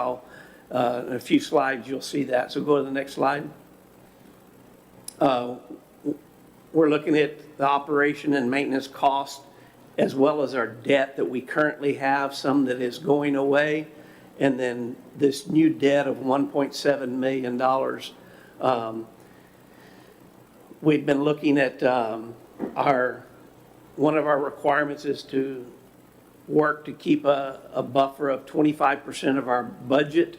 S4: in a few slides you'll see that. So go to the next slide. We're looking at the operation and maintenance cost as well as our debt that we currently have, some that is going away, and then this new debt of $1.7 million. We've been looking at one of our requirements is to work to keep a buffer of 25% of our budget.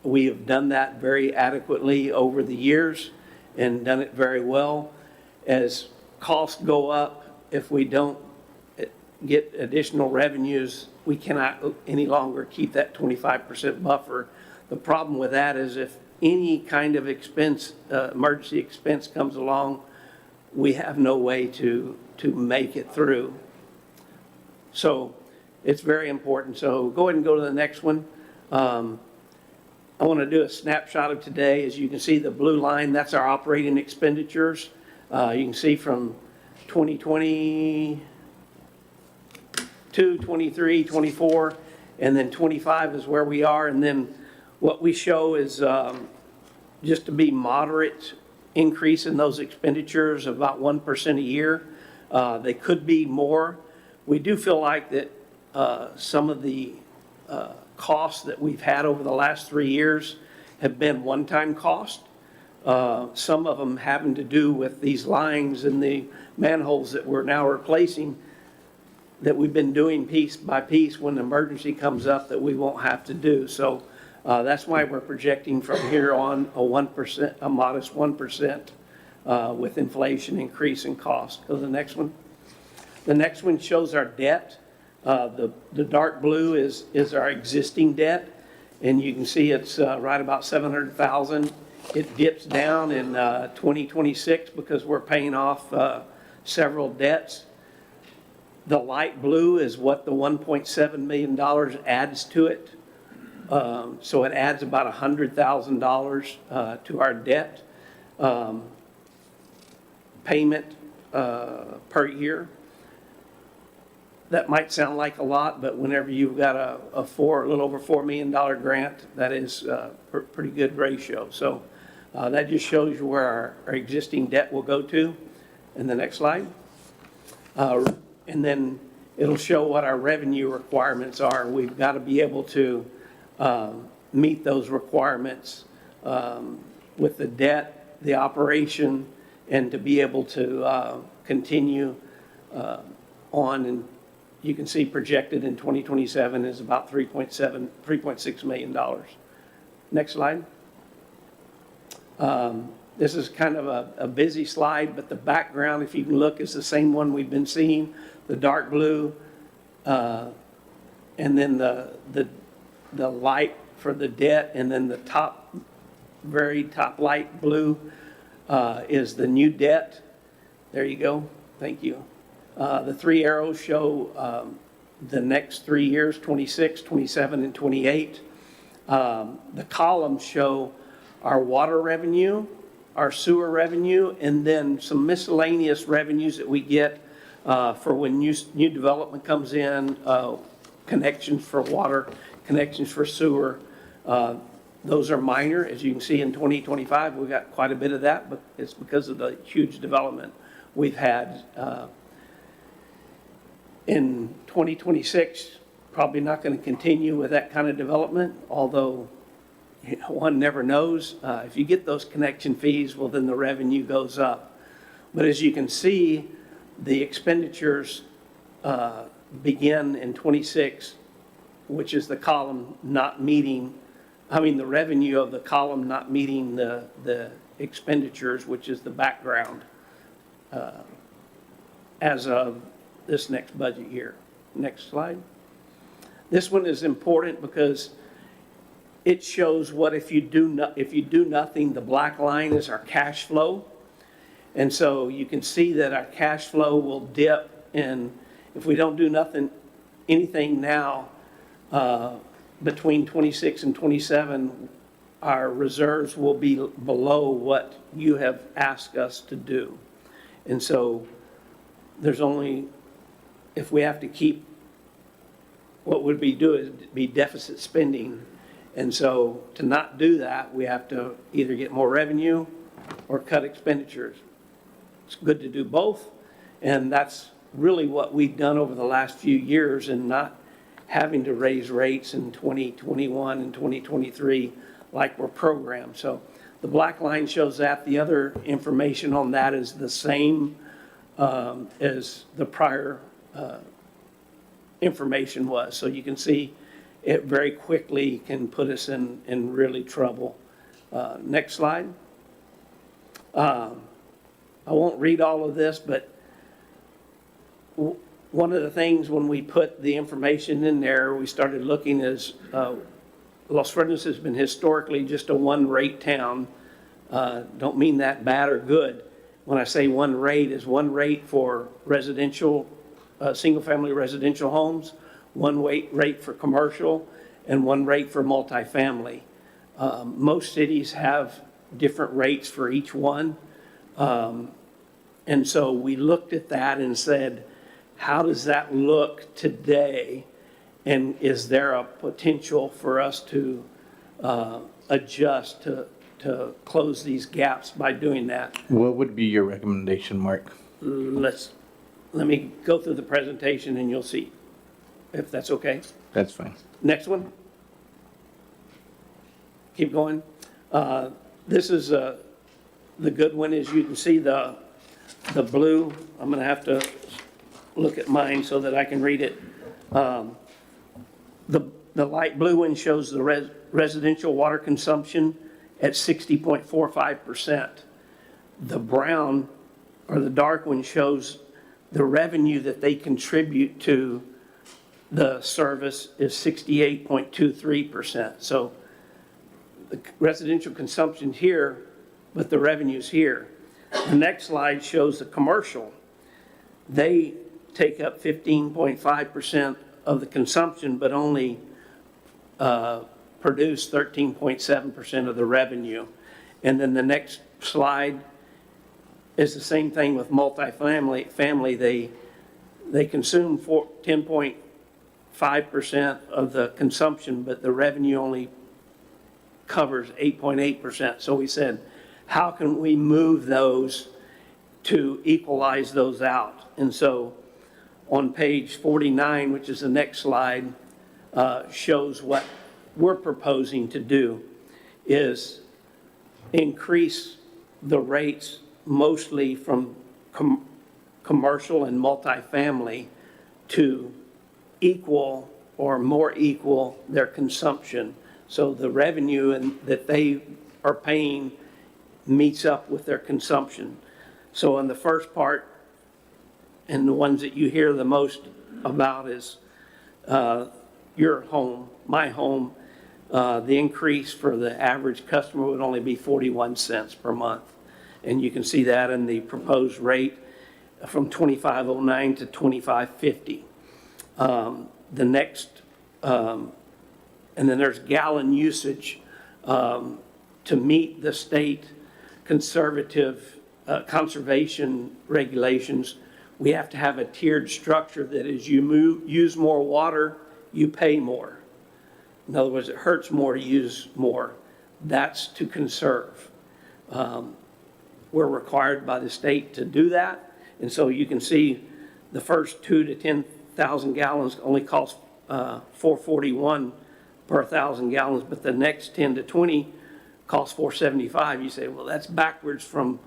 S4: We have done that very adequately over the years and done it very well. As costs go up, if we don't get additional revenues, we cannot any longer keep that 25% buffer. The problem with that is if any kind of expense, emergency expense comes along, we have no way to make it through. So it's very important. So go ahead and go to the next one. I want to do a snapshot of today. As you can see, the blue line, that's our operating expenditures. You can see from 2022, 23, 24, and then 25 is where we are. And then what we show is just to be moderate increase in those expenditures, about 1% a year. They could be more. We do feel like that some of the costs that we've had over the last 3 years have been one-time cost. Some of them having to do with these lines and the manholes that we're now replacing that we've been doing piece by piece. When an emergency comes up that we won't have to do. So that's why we're projecting from here on a 1%, a modest 1% with inflation increase in cost. Go to the next one. The next one shows our debt. The dark blue is our existing debt, and you can see it's right about $700,000. It dips down in 2026 because we're paying off several debts. The light blue is what the $1.7 million adds to it. So it adds about $100,000 to our debt payment per year. That might sound like a lot, but whenever you've got a little over $4 million grant, that is a pretty good ratio. So that just shows you where our existing debt will go to. In the next slide. And then it'll show what our revenue requirements are. We've got to be able to meet those requirements with the debt, the operation, and to be able to continue on. And you can see projected in 2027 is about $3.6 million. Next slide. This is kind of a busy slide, but the background, if you can look, is the same one we've been seeing. The dark blue, and then the light for the debt, and then the very top light blue is the new debt. There you go. Thank you. The three arrows show the next 3 years, 26, 27, and 28. The columns show our water revenue, our sewer revenue, and then some miscellaneous revenues that we get for when new development comes in, connections for water, connections for sewer. Those are minor. As you can see in 2025, we got quite a bit of that, but it's because of the huge development we've had. In 2026, probably not going to continue with that kind of development, although one never knows. If you get those connection fees, well, then the revenue goes up. But as you can see, the expenditures begin in 26, which is the column not meeting, the revenue of the column not meeting the expenditures, which is the background as of this next budget year. Next slide. This one is important because it shows what if you do nothing, the black line is our cash flow. And so you can see that our cash flow will dip, and if we don't do anything now, between 26 and 27, our reserves will be below what you have asked us to do. And so there's only, if we have to keep, what would we do is be deficit spending. And so to not do that, we have to either get more revenue or cut expenditures. It's good to do both, and that's really what we've done over the last few years, and not having to raise rates in 2021 and 2023 like we're programmed. So the black line shows that. The other information on that is the same as the prior information was. So you can see it very quickly can put us in really trouble. Next slide. I won't read all of this, but one of the things when we put the information in there, we started looking as Los Fresnos has been historically just a one-rate town. Don't mean that bad or good. When I say one rate, is one rate for residential, single-family residential homes, one rate for commercial, and one rate for multifamily. Most cities have different rates for each one. And so we looked at that and said, how does that look today? And is there a potential for us to adjust to close these gaps by doing that?
S5: What would be your recommendation, Mark?
S4: Let me go through the presentation and you'll see, if that's okay.
S5: That's fine.
S4: Next one. Keep going. This is the good one. Is you can see the blue. I'm going to have to look at mine so that I can read it. The light blue one shows the residential water consumption at 60.45%. The brown, or the dark one, shows the revenue that they contribute to the service is 68.23%. So the residential consumption here, but the revenue's here. The next slide shows the commercial. They take up 15.5% of the consumption, but only produce 13.7% of the revenue. And then the next slide is the same thing with multifamily. They consume 10.5% of the consumption, but the revenue only covers 8.8%. So we said, how can we move those to equalize those out? And so on page 49, which is the next slide, shows what we're proposing to do is increase the rates mostly from commercial and multifamily to equal or more equal their consumption. So the revenue that they are paying meets up with their consumption. So in the first part, and the ones that you hear the most about is your home, my home, the increase for the average customer would only be 41 cents per month. And you can see that in the proposed rate from 2509 to 2550. The next, and then there's gallon usage to meet the state conservation regulations. We have to have a tiered structure that as you use more water, you pay more. In other words, it hurts more to use more. That's to conserve. We're required by the state to do that. And so you can see the first 2 to 10,000 gallons only cost $4.41 per 1,000 gallons, but the next 10 to 20 costs $4.75. You say, well, that's backwards from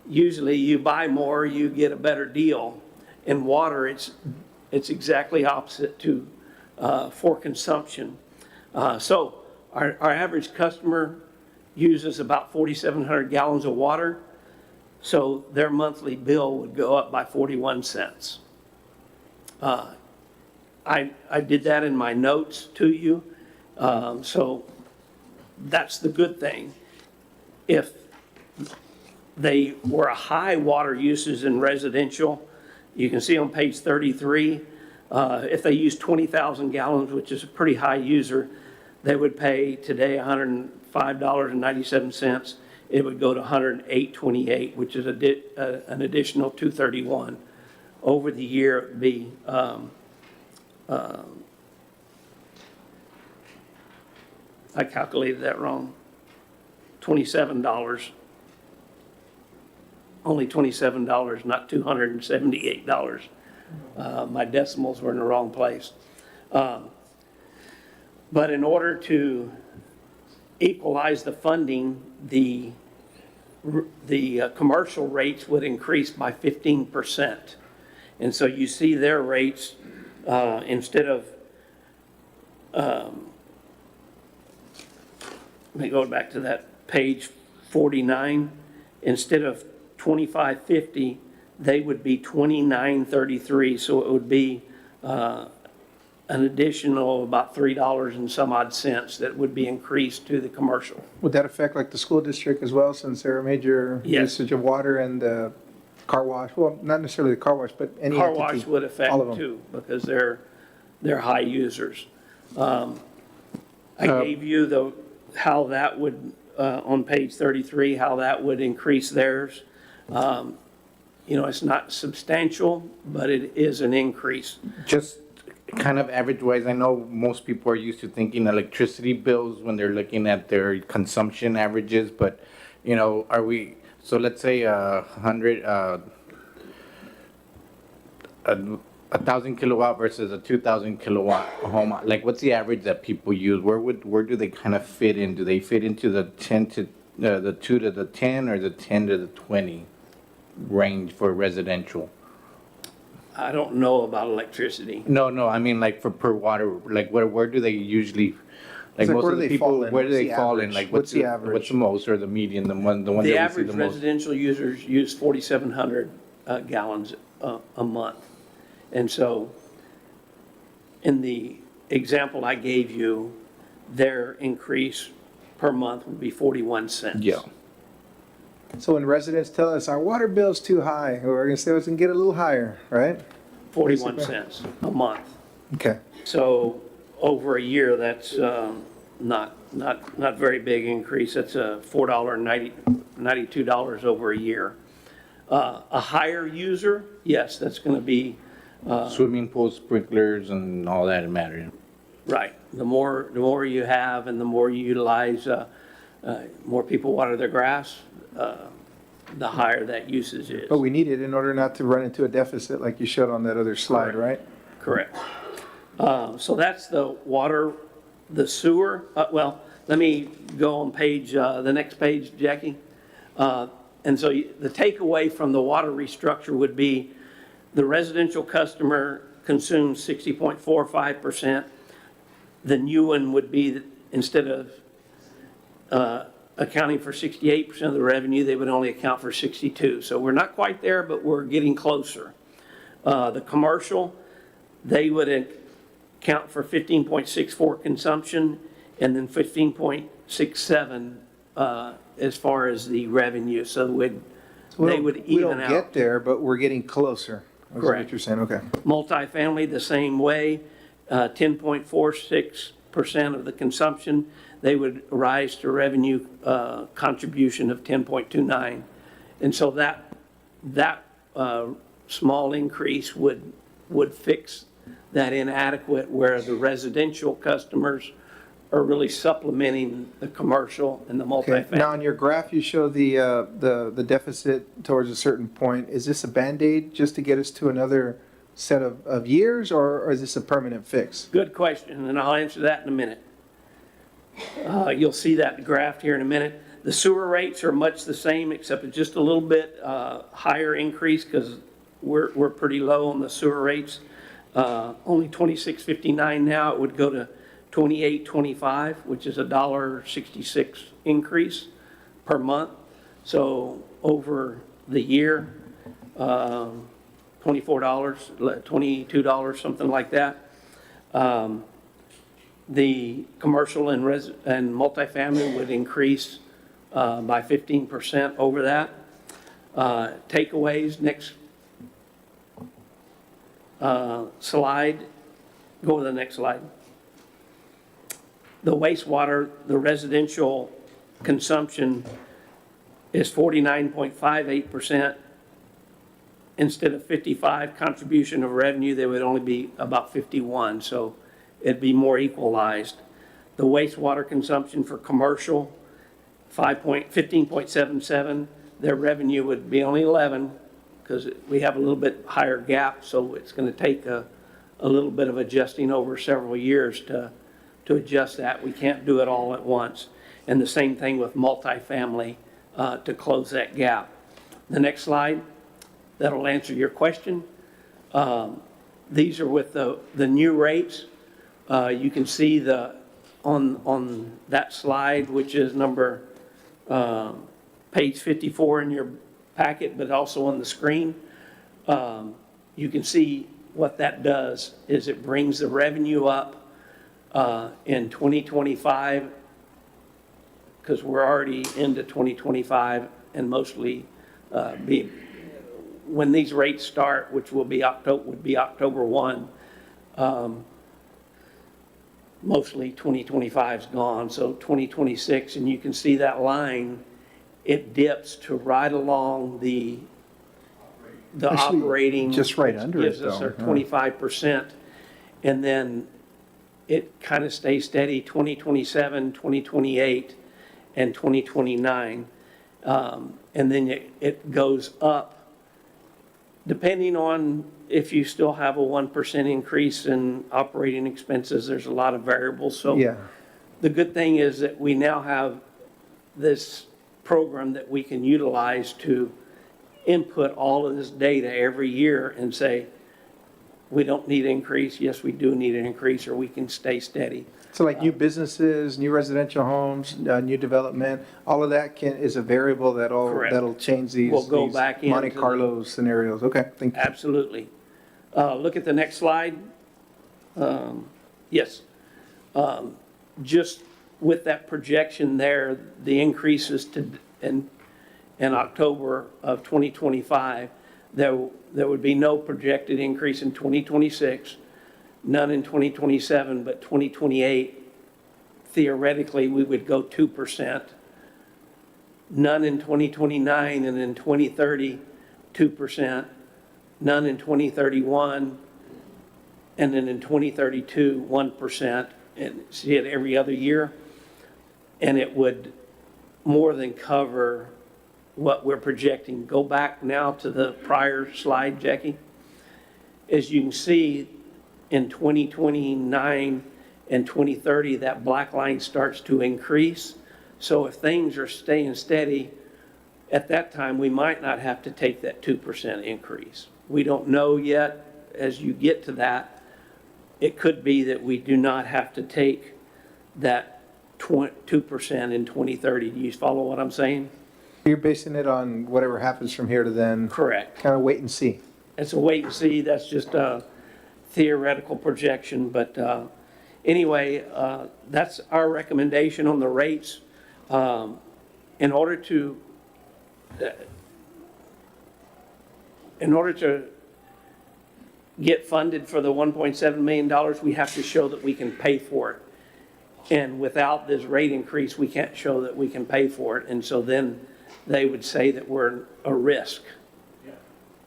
S4: usually you buy more, you get a better deal. In water, it's exactly opposite to for consumption. So our average customer uses about 4,700 gallons of water, so their monthly bill would go up by 41 cents. I did that in my notes to you. So that's the good thing. If they were a high water usage in residential, you can see on page 33, if they use 20,000 gallons, which is a pretty high user, they would pay today $105.97. It would go to $108.28, which is an additional $231. Over the year, it would be, I calculated that wrong, $27. Only $27, not $278. My decimals were in the wrong place. But in order to equalize the funding, the commercial rates would increase by 15%. And so you see their rates, instead of, let me go back to that page 49, instead of 25.50, they would be 29.33, so it would be an additional about $3 and some odd cents that would be increased to the commercial.
S1: Would that affect like the school district as well, since they're a major
S4: Yes.
S1: usage of water and the car wash? Well, not necessarily the car wash, but any
S4: Car
S1: entity.
S4: wash would affect
S1: all of them.
S4: too, because they're high users. I gave you how that would, on page 33, how that would increase theirs. It's not substantial, but it is an increase.
S5: Just kind of average-wise, I know most people are used to thinking electricity bills when they're looking at their consumption averages, but, are we, so let's say 1,000 kilowatt versus a 2,000 kilowatt home, like what's the average that people use? Where do they kind of fit in? Do they fit into the 10 to, the 2 to the 10 or the 10 to the 20 range for residential?
S4: I don't know about electricity.
S5: No, I mean like for per water, like where do they usually,
S1: It's like,
S5: most
S1: where
S5: of
S1: do
S5: the
S1: they fall
S5: people,
S1: in?
S5: where do
S1: What's
S5: they
S1: the
S5: fall in?
S1: average?
S5: Like
S1: What's the average?
S5: What's the most or the median, the one
S4: The
S5: that we see
S4: average
S5: the most?
S4: residential users use 4,700 gallons a month. And so in the example I gave you, their increase per month would be 41 cents.
S5: Yeah.
S1: So when residents tell us our water bill's too high, we're gonna say we can get a little higher, right?
S4: 41 cents a month.
S1: Okay.
S4: So over a year, that's not very big increase. That's a $4.92 over a year. A higher user, yes, that's going to be
S5: Swimming pools, sprinklers and all that matter.
S4: right. The more you have and the more you utilize, more people water their grass, the higher that usage is.
S1: But we need it in order not to run into a deficit like you showed on that other slide, right?
S4: Correct. So that's the water, the sewer. Well, let me go on the next page, Jackie. And so the takeaway from the water restructure would be the residential customer consumes 60.45%. The new one would be, that instead of accounting for 68% of the revenue, they would only account for 62. So we're not quite there, but we're getting closer. The commercial, they would account for 15.64 consumption and then 15.67 as far as the revenue. So they would
S1: We
S4: even
S1: don't
S4: out.
S1: get there, but we're getting closer. Is what
S4: Correct.
S1: you're saying, okay.
S4: Multifamily, the same way, 10.46% of the consumption, they would rise to revenue contribution of 10.29. And so that small increase would fix that inadequate where the residential customers are really supplementing the commercial and the
S1: Okay. Now,
S4: multifamily.
S1: on your graph, you show the deficit towards a certain point. Is this a Band-Aid just to get us to another set of years, or is this a permanent fix?
S4: Good question, and I'll answer that in a minute. You'll see that graph here in a minute. The sewer rates are much the same, except it's just a little bit higher increase because we're pretty low on the sewer rates. Only $26.59 now. It would go to $28.25, which is a $1.66 increase per month. So over the year, $24, $22, something like that. The commercial and multifamily would increase by 15% over that. Takeaways, next slide. Go to the next slide. The wastewater, the residential consumption is 49.58%. Instead of 55 contribution of revenue, they would only be about 51, so it'd be more equalized. The wastewater consumption for commercial, 15.77, their revenue would be only 11, because we have a little bit higher gap, so it's going to take a little bit of adjusting over several years to adjust that. We can't do it all at once. And the same thing with multifamily to close that gap. The next slide, that'll answer your question. These are with the new rates. You can see on that slide, which is number page 54 in your packet, but also on the screen. You can see what that does is it brings the revenue up in 2025, because we're already into 2025 and mostly when these rates start, which would be October 1, mostly 2025 is gone, so 2026, and you can see that line, it dips to right along the
S1: Actually,
S4: operating.
S1: just right under it,
S4: gives us
S1: though,
S4: our
S1: yeah.
S4: 25%, and then it kind of stays steady 2027, 2028, and 2029. And then it goes up depending on if you still have a 1% increase in operating expenses. There's a lot of variables. So
S1: Yeah,
S4: the good thing is that we now have this program that we can utilize to input all of this data every year and say, we don't need an increase, yes, we do need an increase, or we can stay steady.
S1: so like new businesses, new residential homes, new development, all of that is a variable
S4: Correct.
S1: that'll change these
S4: We'll go
S1: these
S4: back
S1: Monte
S4: into the-
S1: Carlo scenarios. Okay, thank you.
S4: Absolutely. Look at the next slide. Yes. Just with that projection there, the increases in October of 2025, there would be no projected increase in 2026, none in 2027, but 2028, theoretically, we would go 2%. None in 2029, and in 2030, 2%. None in 2031, and then in 2032, 1%. And see it every other year. And it would more than cover what we're projecting. Go back now to the prior slide, Jackie. As you can see, in 2029 and 2030, that black line starts to increase. So if things are staying steady, at that time, we might not have to take that 2% increase. We don't know yet. As you get to that, it could be that we do not have to take that 2% in 2030. Do you follow what I'm saying?
S1: You're basing it on whatever happens from here to then,
S4: Correct.
S1: kind of wait and see.
S4: It's a wait and see. That's just a theoretical projection. But anyway, that's our recommendation on the rates. In order to get funded for the $1.7 million, we have to show that we can pay for it. And without this rate increase, we can't show that we can pay for it. And so then they would say that we're a risk.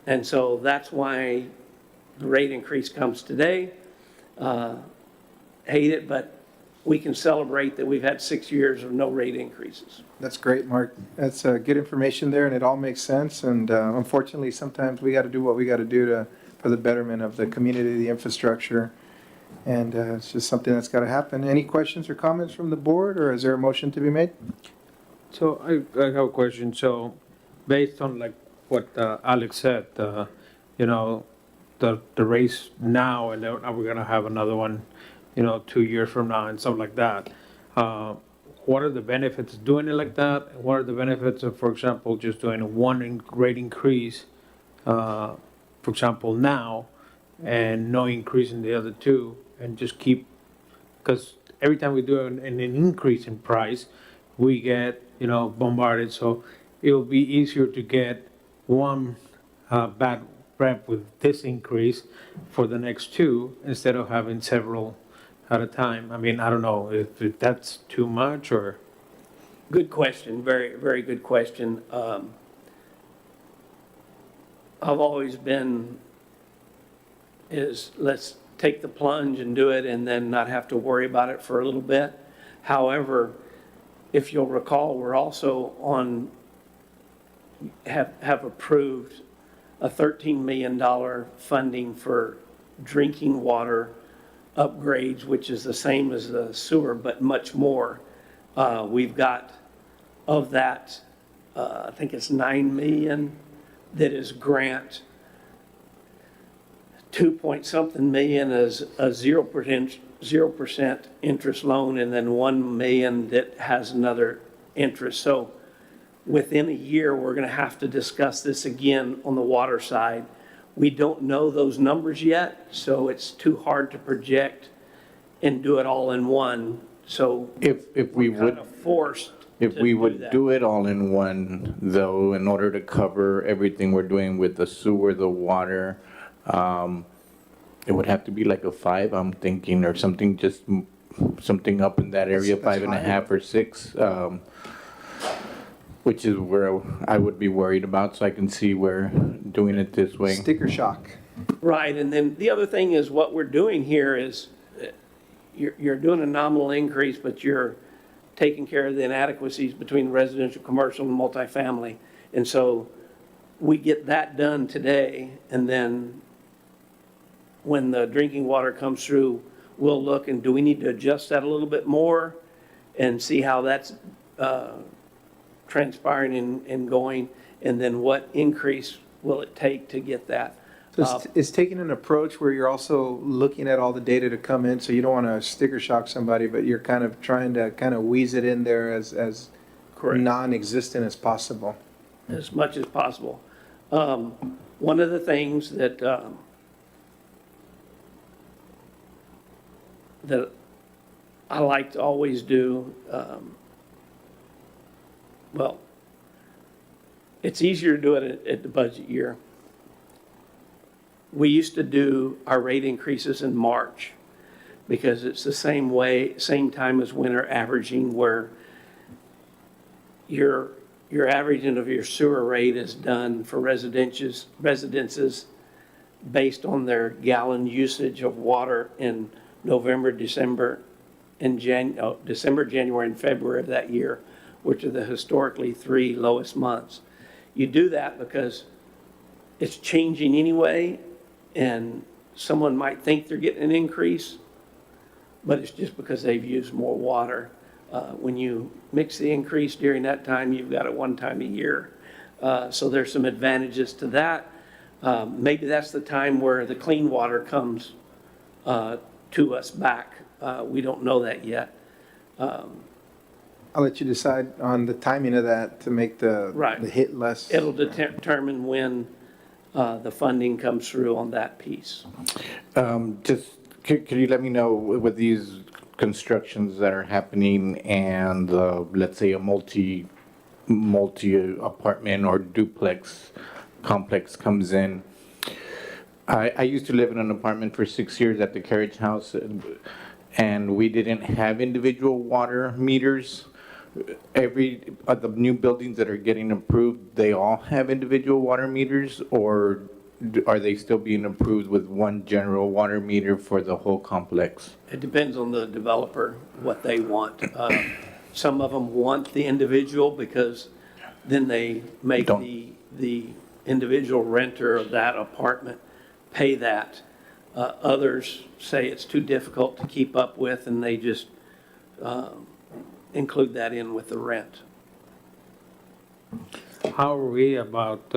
S4: And so that's why the rate increase comes today. Hate it, but we can celebrate that we've had 6 years of no rate increases.
S1: That's great, Mark. That's good information there, and it all makes sense. And unfortunately, sometimes we got to do what we got to do for the betterment of the community, the infrastructure. And it's just something that's got to happen. Any questions or comments from the board, or is there a motion to be made?
S3: So I have a question. So based on like what Alex said, you know, the race now, and then we're gonna have another one, you know, 2 years from now and stuff like that. What are the benefits of doing it like that? And what are the benefits of, for example, just doing one rate increase, for example, now, and no increase in the other two, and just keep, because every time we do an increase in price, we get, bombarded, so it'll be easier to get one bad rep with this increase for the next two, instead of having several at a time. I mean, I don't know if that's too much, or,
S4: Good question, very, very good question. I've always been, let's take the plunge and do it and then not have to worry about it for a little bit. However, if you'll recall, we're also have approved a $13 million funding for drinking water upgrades, which is the same as the sewer, but much more. We've got, of that, I think it's 9 million that is grant. 2-point-something million is a 0% interest loan, and then 1 million that has another interest. So within a year, we're going to have to discuss this again on the water side. We don't know those numbers yet, so it's too hard to project and do it all in one. So
S5: If we
S4: we're
S5: would,
S4: kind of forced
S5: if
S4: to
S5: we
S4: do
S5: would
S4: that.
S5: do it all in one, though, in order to cover everything we're doing with the sewer, the water, it would have to be like a 5, I'm thinking, or something, just something up in that area,
S1: That's
S5: 5.5 or 6, which is where I would be worried about, so I can see where doing it this way.
S1: Sticker shock.
S4: Right, and then the other thing is what we're doing here is you're doing a nominal increase, but you're taking care of the inadequacies between residential, commercial, and multifamily. And so we get that done today, and then when the drinking water comes through, we'll look and do we need to adjust that a little bit more and see how that's transpiring and going, and then what increase will it take to get that?
S1: So it's taking an approach where you're also looking at all the data to come in, so you don't want to sticker shock somebody, but you're kind of trying to kind of wheeze it in there as
S4: Correct.
S1: non-existent as possible.
S4: As much as possible. One of the things that that I like to always do, well, it's easier to do it at the budget year. We used to do our rate increases in March because it's the same way, same time as winter averaging, where your averaging of your sewer rate is done for residences based on their gallon usage of water in November, December, and December, January, and February of that year, which are the historically 3 lowest months. You do that because it's changing anyway, and someone might think they're getting an increase, but it's just because they've used more water. When you mix the increase during that time, you've got it one time a year. So there's some advantages to that. Maybe that's the time where the clean water comes to us back. We don't know that yet.
S1: I'll let you decide on the timing of that to make the
S4: Right.
S1: the hit less.
S4: It'll determine when the funding comes through on that piece.
S5: Just, could you let me know with these constructions that are happening and, let's say, a multi-apartment or duplex complex comes in? I used to live in an apartment for 6 years at the Carriage House, and we didn't have individual water meters. The new buildings that are getting approved, they all have individual water meters, or are they still being approved with one general water meter for the whole complex?
S4: It depends on the developer, what they want. Some of them want the individual because then they make the individual renter of that apartment pay that. Others say it's too difficult to keep up with, and they just include that in with the rent.
S3: how are we about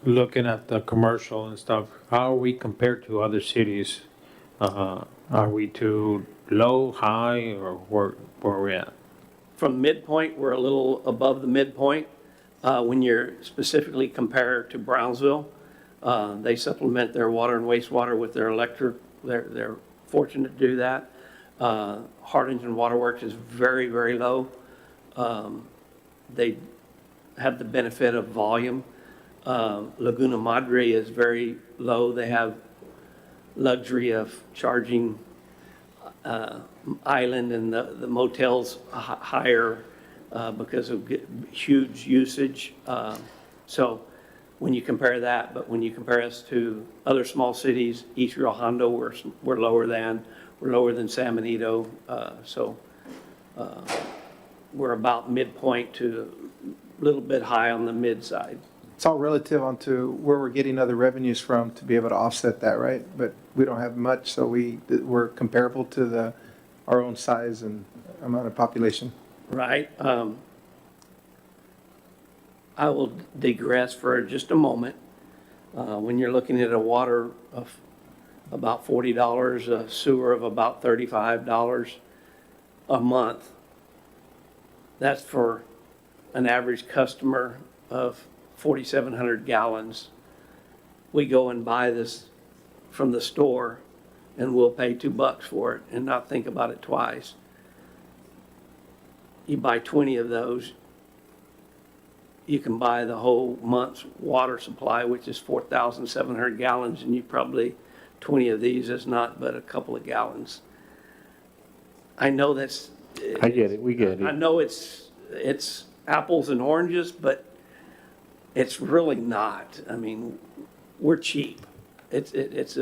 S3: looking at the commercial and stuff? How are we compared to other cities? Are we too low, high, or where are we at?
S4: From midpoint, we're a little above the midpoint. When you're specifically compared to Brownsville, they supplement their water and wastewater with their they're fortunate to do that. Harlingen Waterworks is very, very low. They have the benefit of volume. Laguna Madre is very low. They have luxury of charging Island and the motels higher because of huge usage. So when you compare that, but when you compare us to other small cities, East Rio Hondo, we're lower than San Benito. So we're about midpoint to a little bit high on the mid side.
S1: It's all relative onto where we're getting other revenues from to be able to offset that, right? But we don't have much, so we're comparable to our own size and amount of population.
S4: Right. I will digress for just a moment. When you're looking at a water of about $40, a sewer of about $35 a month, that's for an average customer of 4,700 gallons. We go and buy this from the store and we'll pay $2 for it and not think about it twice. You buy 20 of those, you can buy the whole month's water supply, which is 4,700 gallons, and you probably, 20 of these is not but a couple of gallons. I know that's.
S5: I get it, we get
S4: I
S5: it.
S4: know it's apples and oranges, but it's really not. I mean, we're cheap. It's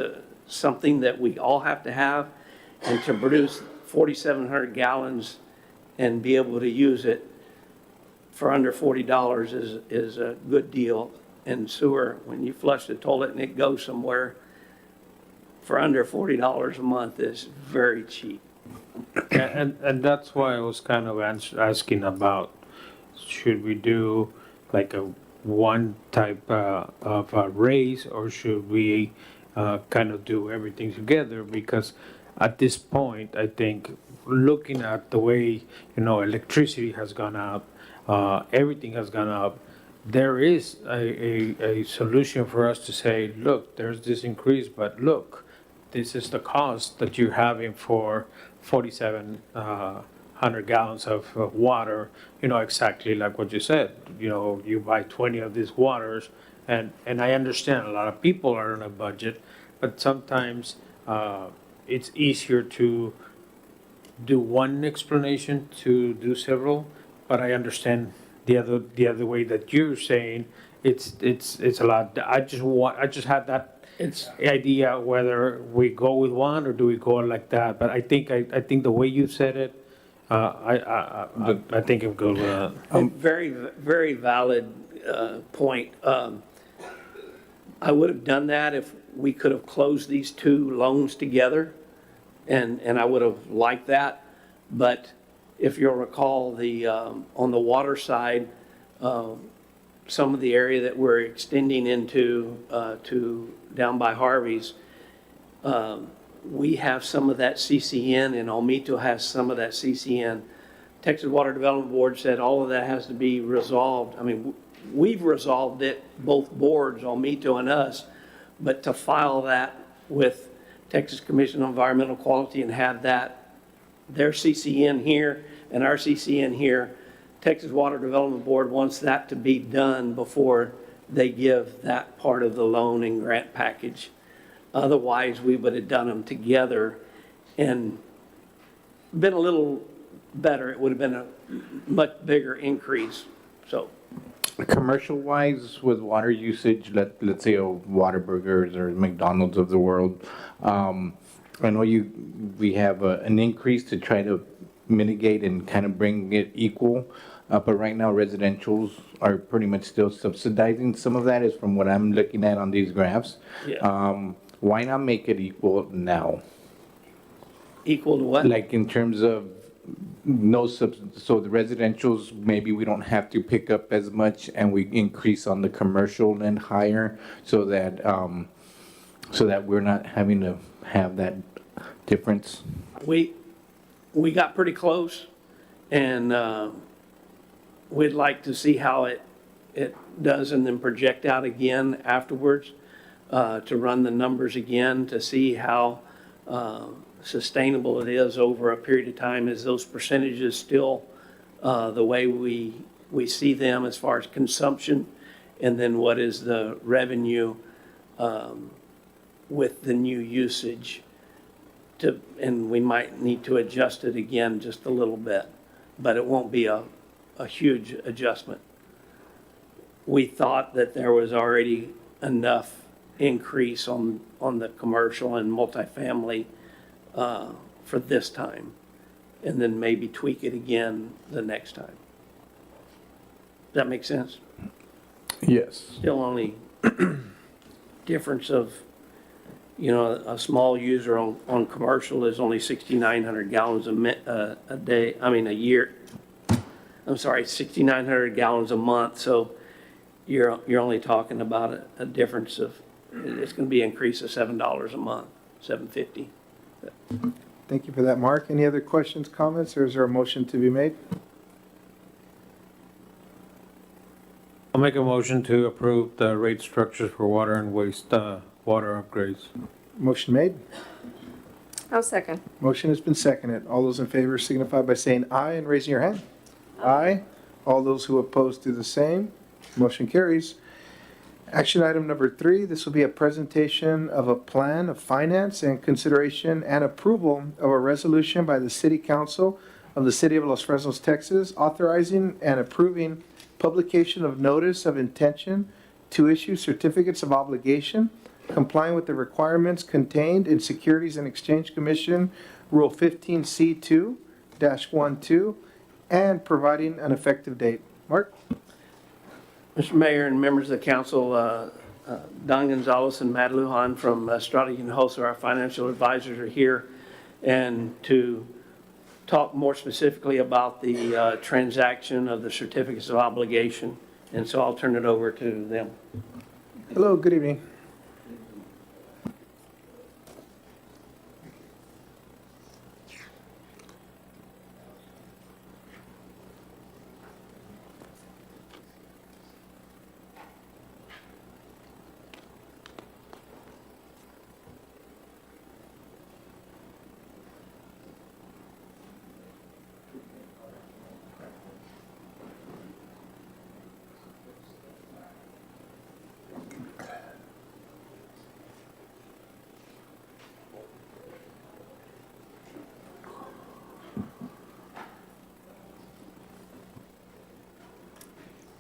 S4: something that we all have to have, and to produce 4,700 gallons and be able to use it for under $40 is a good deal. And sewer, when you flush the toilet and it goes somewhere, for under $40 a month is very cheap.
S3: And that's why I was kind of asking about, should we do like a one type of a raise, or should we kind of do everything together? Because at this point, I think looking at the way, electricity has gone up, everything has gone up, there is a solution for us to say, look, there's this increase, but look, this is the cost that you're having for 4,700 gallons of water, exactly like what you said. You buy 20 of these waters, and I understand a lot of people are on a budget, but sometimes it's easier to do one explanation to do several. But I understand the other way that you're saying it's a lot. I just had that idea whether we go with one or do we go like that. But I think the way you said it, I think I'm good with that.
S4: Very, very valid point. I would have done that if we could have closed these two loans together, and I would have liked that. But if you'll recall, on the water side, some of the area that we're extending into to down by Harvey's, we have some of that CCN, and Olmito has some of that CCN. Texas Water Development Board said all of that has to be resolved. I mean, we've resolved it, both boards, Olmito and us, but to file that with Texas Commission on Environmental Quality and have that, their CCN here and our CCN here, Texas Water Development Board wants that to be done before they give that part of the loan and grant package. Otherwise, we would have done them together and been a little better. It would have been a much bigger increase, so.
S5: Commercial-wise, with water usage, let's say Whataburgers or McDonald's of the world, I know we have an increase to try to mitigate and kind of bring it equal, but right now residentials are pretty much still subsidizing some of that, is from what I'm looking at on these graphs.
S4: Yeah.
S5: Why not make it equal now?
S4: Equal to what?
S5: Like in terms of so the residentials, maybe we don't have to pick up as much and we increase on the commercial and higher, so that we're not having to have that difference.
S4: We got pretty close, and we'd like to see how it does and then project out again afterwards, to run the numbers again to see how sustainable it is over a period of time. Is those percentages still the way we see them as far as consumption? And then what is the revenue with the new usage? And we might need to adjust it again just a little bit, but it won't be a huge adjustment. We thought that there was already enough increase on the commercial and multifamily for this time, and then maybe tweak it again the next time. Does that make sense?
S5: Yes.
S4: Still only difference of, a small user on commercial is only 6,900 gallons a day, a year. I'm sorry, 6,900 gallons a month, so you're only talking about a difference of, it's gonna be an increase of $7 a month, $7.50.
S1: Thank you for that, Mark. Any other questions, comments, or is there a motion to be made?
S3: I'll make a motion to approve the rate structures for water and waste, water upgrades.
S1: Motion made.
S7: I'll second.
S1: Motion has been seconded. All those in favor signify by saying aye and raising your hand. Aye. All those who oppose do the same. Motion carries. Action item number 3, this will be a presentation of a plan of finance and consideration and approval of a resolution by the City Council of the City of Los Fresnos, Texas, authorizing and approving publication of notice of intention to issue certificates of obligation complying with the requirements contained in Securities and Exchange Commission Rule 15C2-12 and providing an effective date. Mark?
S4: Mr. Mayor and members of the council, Don Gonzalez and Matt Lujan from Strata Hinojosa, our financial advisors, are here, and to talk more specifically about the transaction of the certificates of obligation. And so I'll turn it over to them.
S1: Hello, good evening.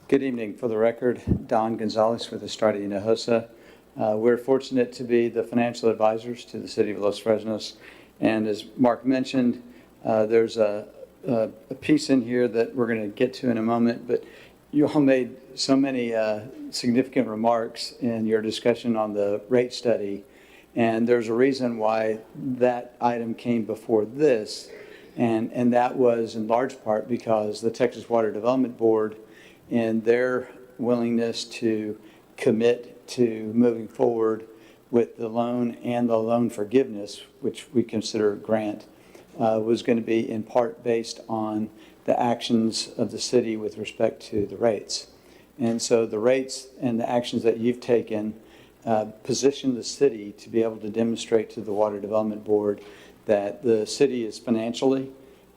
S8: Good evening. For the record, Don Gonzalez with Estrada Hinojosa. We're fortunate to be the financial advisors to the City of Los Fresnos. And as Mark mentioned, there's a piece in here that we're going to get to in a moment, but you all made so many significant remarks in your discussion on the rate study. And there's a reason why that item came before this. And that was in large part because the Texas Water Development Board, in their willingness to commit to moving forward with the loan and the loan forgiveness, which we consider a grant, was going to be in part based on the actions of the city with respect to the rates. And so the rates and the actions that you've taken position the city to be able to demonstrate to the Water Development Board that the city is financially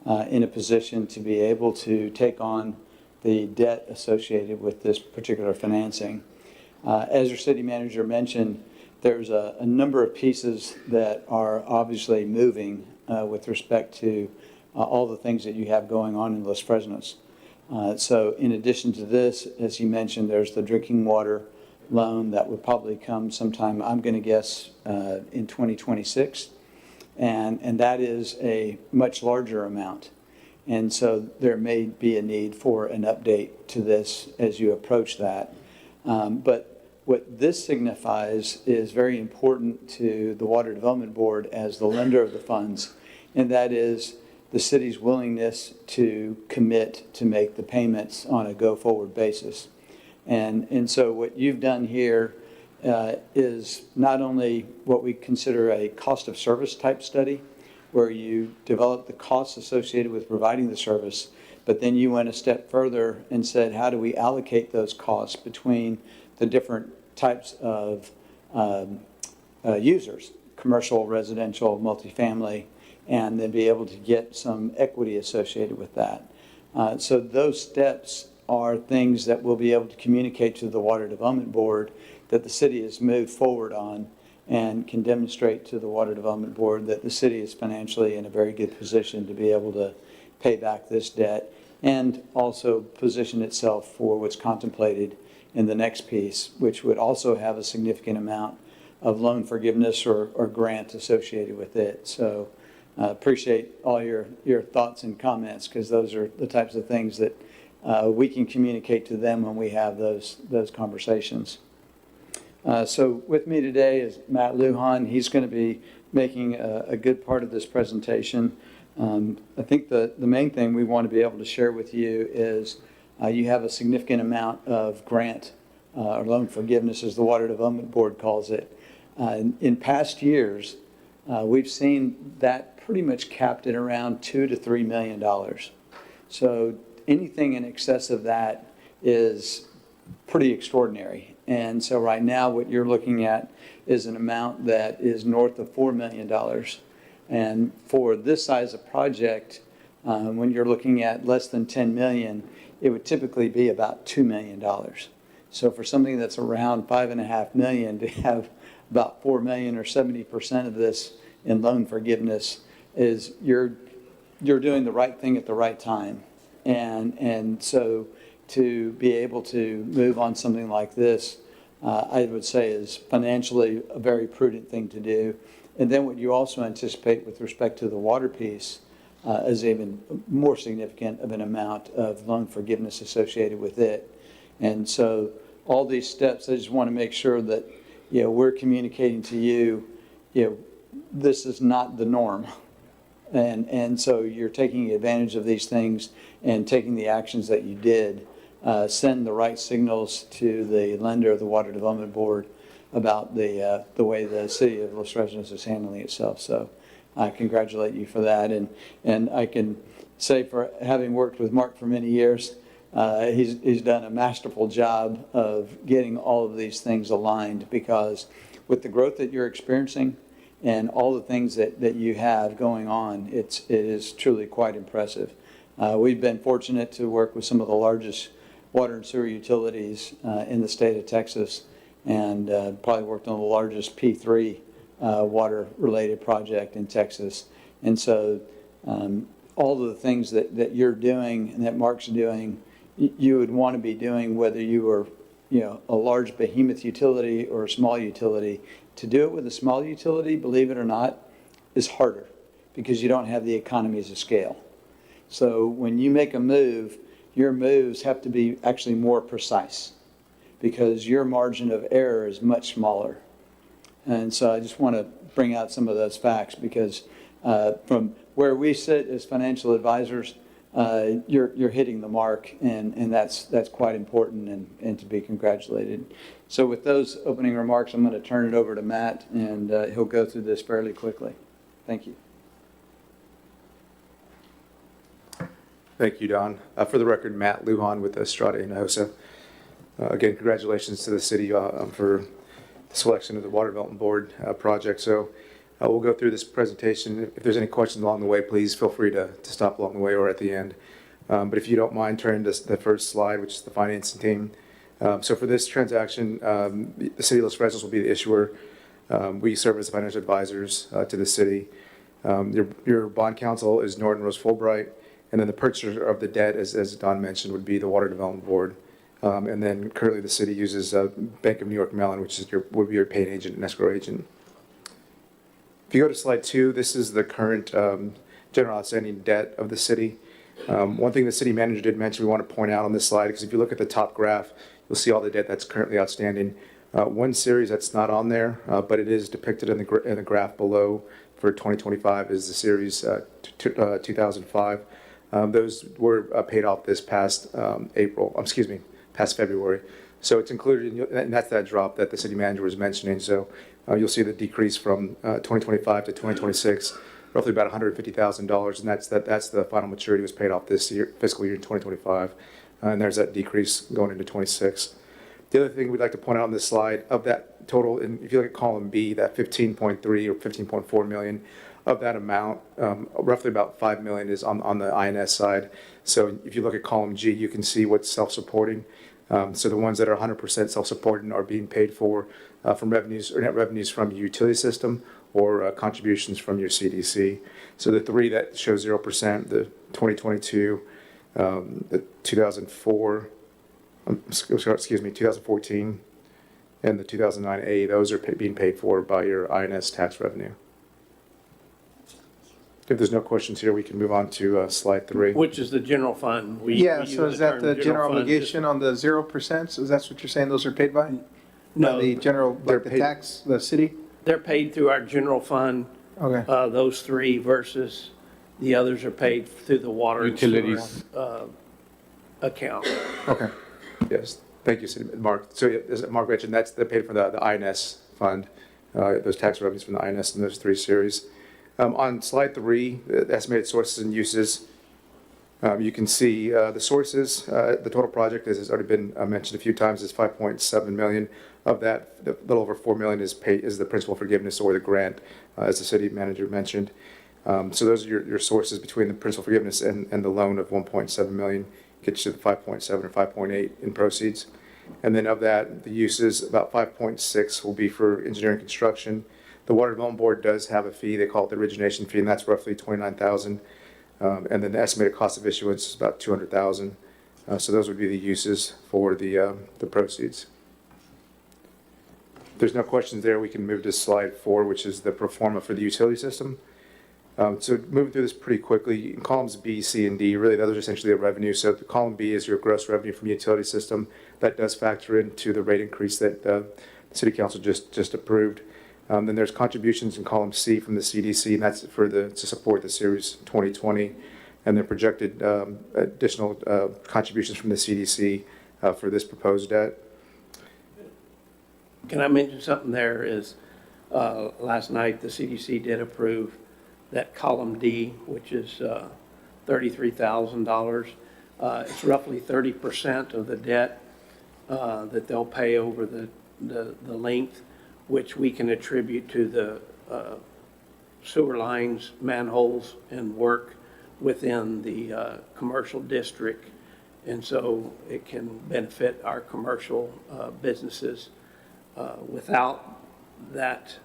S8: in a position to be able to take on the debt associated with this particular financing. As your city manager mentioned, there's a number of pieces that are obviously moving with respect to all the things that you have going on in Los Fresnos. So in addition to this, as you mentioned, there's the drinking water loan that would probably come sometime, I'm going to guess, in 2026. And that is a much larger amount. And so there may be a need for an update to this as you approach that. But what this signifies is very important to the Water Development Board as the lender of the funds, and that is the city's willingness to commit to make the payments on a go-forward basis. And so what you've done here is not only what we consider a cost of service type study, where you develop the costs associated with providing the service, but then you went a step further and said, how do we allocate those costs between the different types of users, commercial, residential, multifamily, and then be able to get some equity associated with that. So those steps are things that we'll be able to communicate to the Water Development Board that the city has moved forward on, and can demonstrate to the Water Development Board that the city is financially in a very good position to be able to pay back this debt, and also position itself for what's contemplated in the next piece, which would also have a significant amount of loan forgiveness or grant associated with it. So appreciate all your thoughts and comments, because those are the types of things that we can communicate to them when we have those conversations. So with me today is Matt Lujan. He's going to be making a good part of this presentation. I think the main thing we want to be able to share with you is you have a significant amount of grant or loan forgiveness, as the Water Development Board calls it. In past years, we've seen that pretty much capped at around $2 to $3 million. So anything in excess of that is pretty extraordinary. And so right now what you're looking at is an amount that is north of $4 million. And for this size of project, when you're looking at less than 10 million, it would typically be about $2 million. So for something that's around 5.5 million, to have about 4 million or 70% of this in loan forgiveness is you're doing the right thing at the right time. And so to be able to move on something like this, I would say is financially a very prudent thing to do. And then what you also anticipate with respect to the water piece is even more significant of an amount of loan forgiveness associated with it. And so all these steps, I just want to make sure that, we're communicating to you, this is not the norm. And so you're taking advantage of these things and taking the actions that you did, send the right signals to the lender of the Water Development Board about the way the city of Los Fresnos is handling itself. So I congratulate you for that. And I can say, for having worked with Mark for many years, he's done a masterful job of getting all of these things aligned, because with the growth that you're experiencing and all the things that you have going on, it is truly quite impressive. We've been fortunate to work with some of the largest water and sewer utilities in the state of Texas, and probably worked on the largest P3 water-related project in Texas. And so all of the things that you're doing and that Mark's doing, you would want to be doing whether you were a large behemoth utility or a small utility. To do it with a small utility, believe it or not, is harder, because you don't have the economies of scale. So when you make a move, your moves have to be actually more precise, because your margin of error is much smaller. And so I just want to bring out some of those facts, because from where we sit as financial advisors, you're hitting the mark, and that's quite important and to be congratulated. So with those opening remarks, I'm going to turn it over to Matt, and he'll go through this fairly quickly. Thank you.
S9: Thank you, Don. For the record, Matt Lujan with Estrada Hinojosa. Again, congratulations to the city for the selection of the Water Development Board project. So we'll go through this presentation. If there's any questions along the way, please feel free to stop along the way or at the end. But if you don't mind, turning to the first slide, which is the financing team. So for this transaction, the city of Los Fresnos will be the issuer. We serve as financial advisors to the city. Your bond counsel is Norton Rose Fulbright. And then the purchaser of the debt, as Don mentioned, would be the Water Development Board. And then currently the city uses Bank of New York Mellon, which is would be your paying agent and escrow agent. If you go to slide 2, this is the current general outstanding debt of the city. One thing the city manager did mention we want to point out on this slide, because if you look at the top graph, you'll see all the debt that's currently outstanding. One series that's not on there, but it is depicted in the graph below for 2025 is the series 2005. Those were paid off this past past February. So it's included, and that's that drop that the city manager was mentioning. So you'll see the decrease from 2025 to 2026, roughly about $150,000, and that's the final maturity was paid off this year, fiscal year 2025. And there's that decrease going into 26. The other thing we'd like to point out on this slide, of that total, and if you look at column B, that 15.3 or 15.4 million, of that amount, roughly about 5 million is on the INS side. So if you look at column G, you can see what's self-supporting. So the ones that are 100% self-supporting are being paid for from revenues or net revenues from your utility system or contributions from your CDC. So the three that show 0%, the 2022, the 2004, excuse me, 2014, and the 2009A, those are being paid for by your INS tax revenue. If there's no questions here, we can move on to slide 3.
S4: Which is the general fund.
S1: Yeah,
S4: use
S1: so is that
S4: term
S1: the general
S4: fund
S1: obligation on the 0%? So that's what you're saying those are paid by?
S4: No.
S1: By the general,
S9: They're
S1: like the
S9: paid-
S1: tax, the city?
S4: They're paid through our general fund,
S1: Okay.
S4: those three versus the others are paid through the water and sewer,
S5: Utilities.
S4: account.
S1: Okay.
S9: Yes, thank you, Mark. So yeah, as Mark mentioned, they're paid from the INS fund, those tax revenues from the INS in those 3 series. On slide 3, the estimated sources and uses, you can see the sources. The total project, as has already been mentioned a few times, is 5.7 million. Of that, a little over 4 million is the principal forgiveness or the grant, as the city manager mentioned. So those are your sources between the principal forgiveness and the loan of 1.7 million, gets you to the 5.7 or 5.8 in proceeds. And then of that, the uses, about 5.6 will be for engineering construction. The Water Development Board does have a fee, they call it the origination fee, and that's roughly 29,000. And then the estimated cost of issuance is about 200,000. So those would be the uses for the proceeds. If there's no questions there, we can move to slide 4, which is the pro forma for the utility system. So moving through this pretty quickly, in columns B, C, and D, really those are essentially the revenue. So the column B is your gross revenue from utility system. That does factor into the rate increase that the City Council just approved. Then there's contributions in column C from the CDC, and that's to support the Series 2020, and then projected additional contributions from the CDC for this proposed debt.
S4: Can I mention something there is, last night, the CDC did approve that column D, which is $33,000. It's roughly 30% of the debt that they'll pay over the length, which we can attribute to the sewer lines, manholes, and work within the commercial district. And so it can benefit our commercial businesses. Without that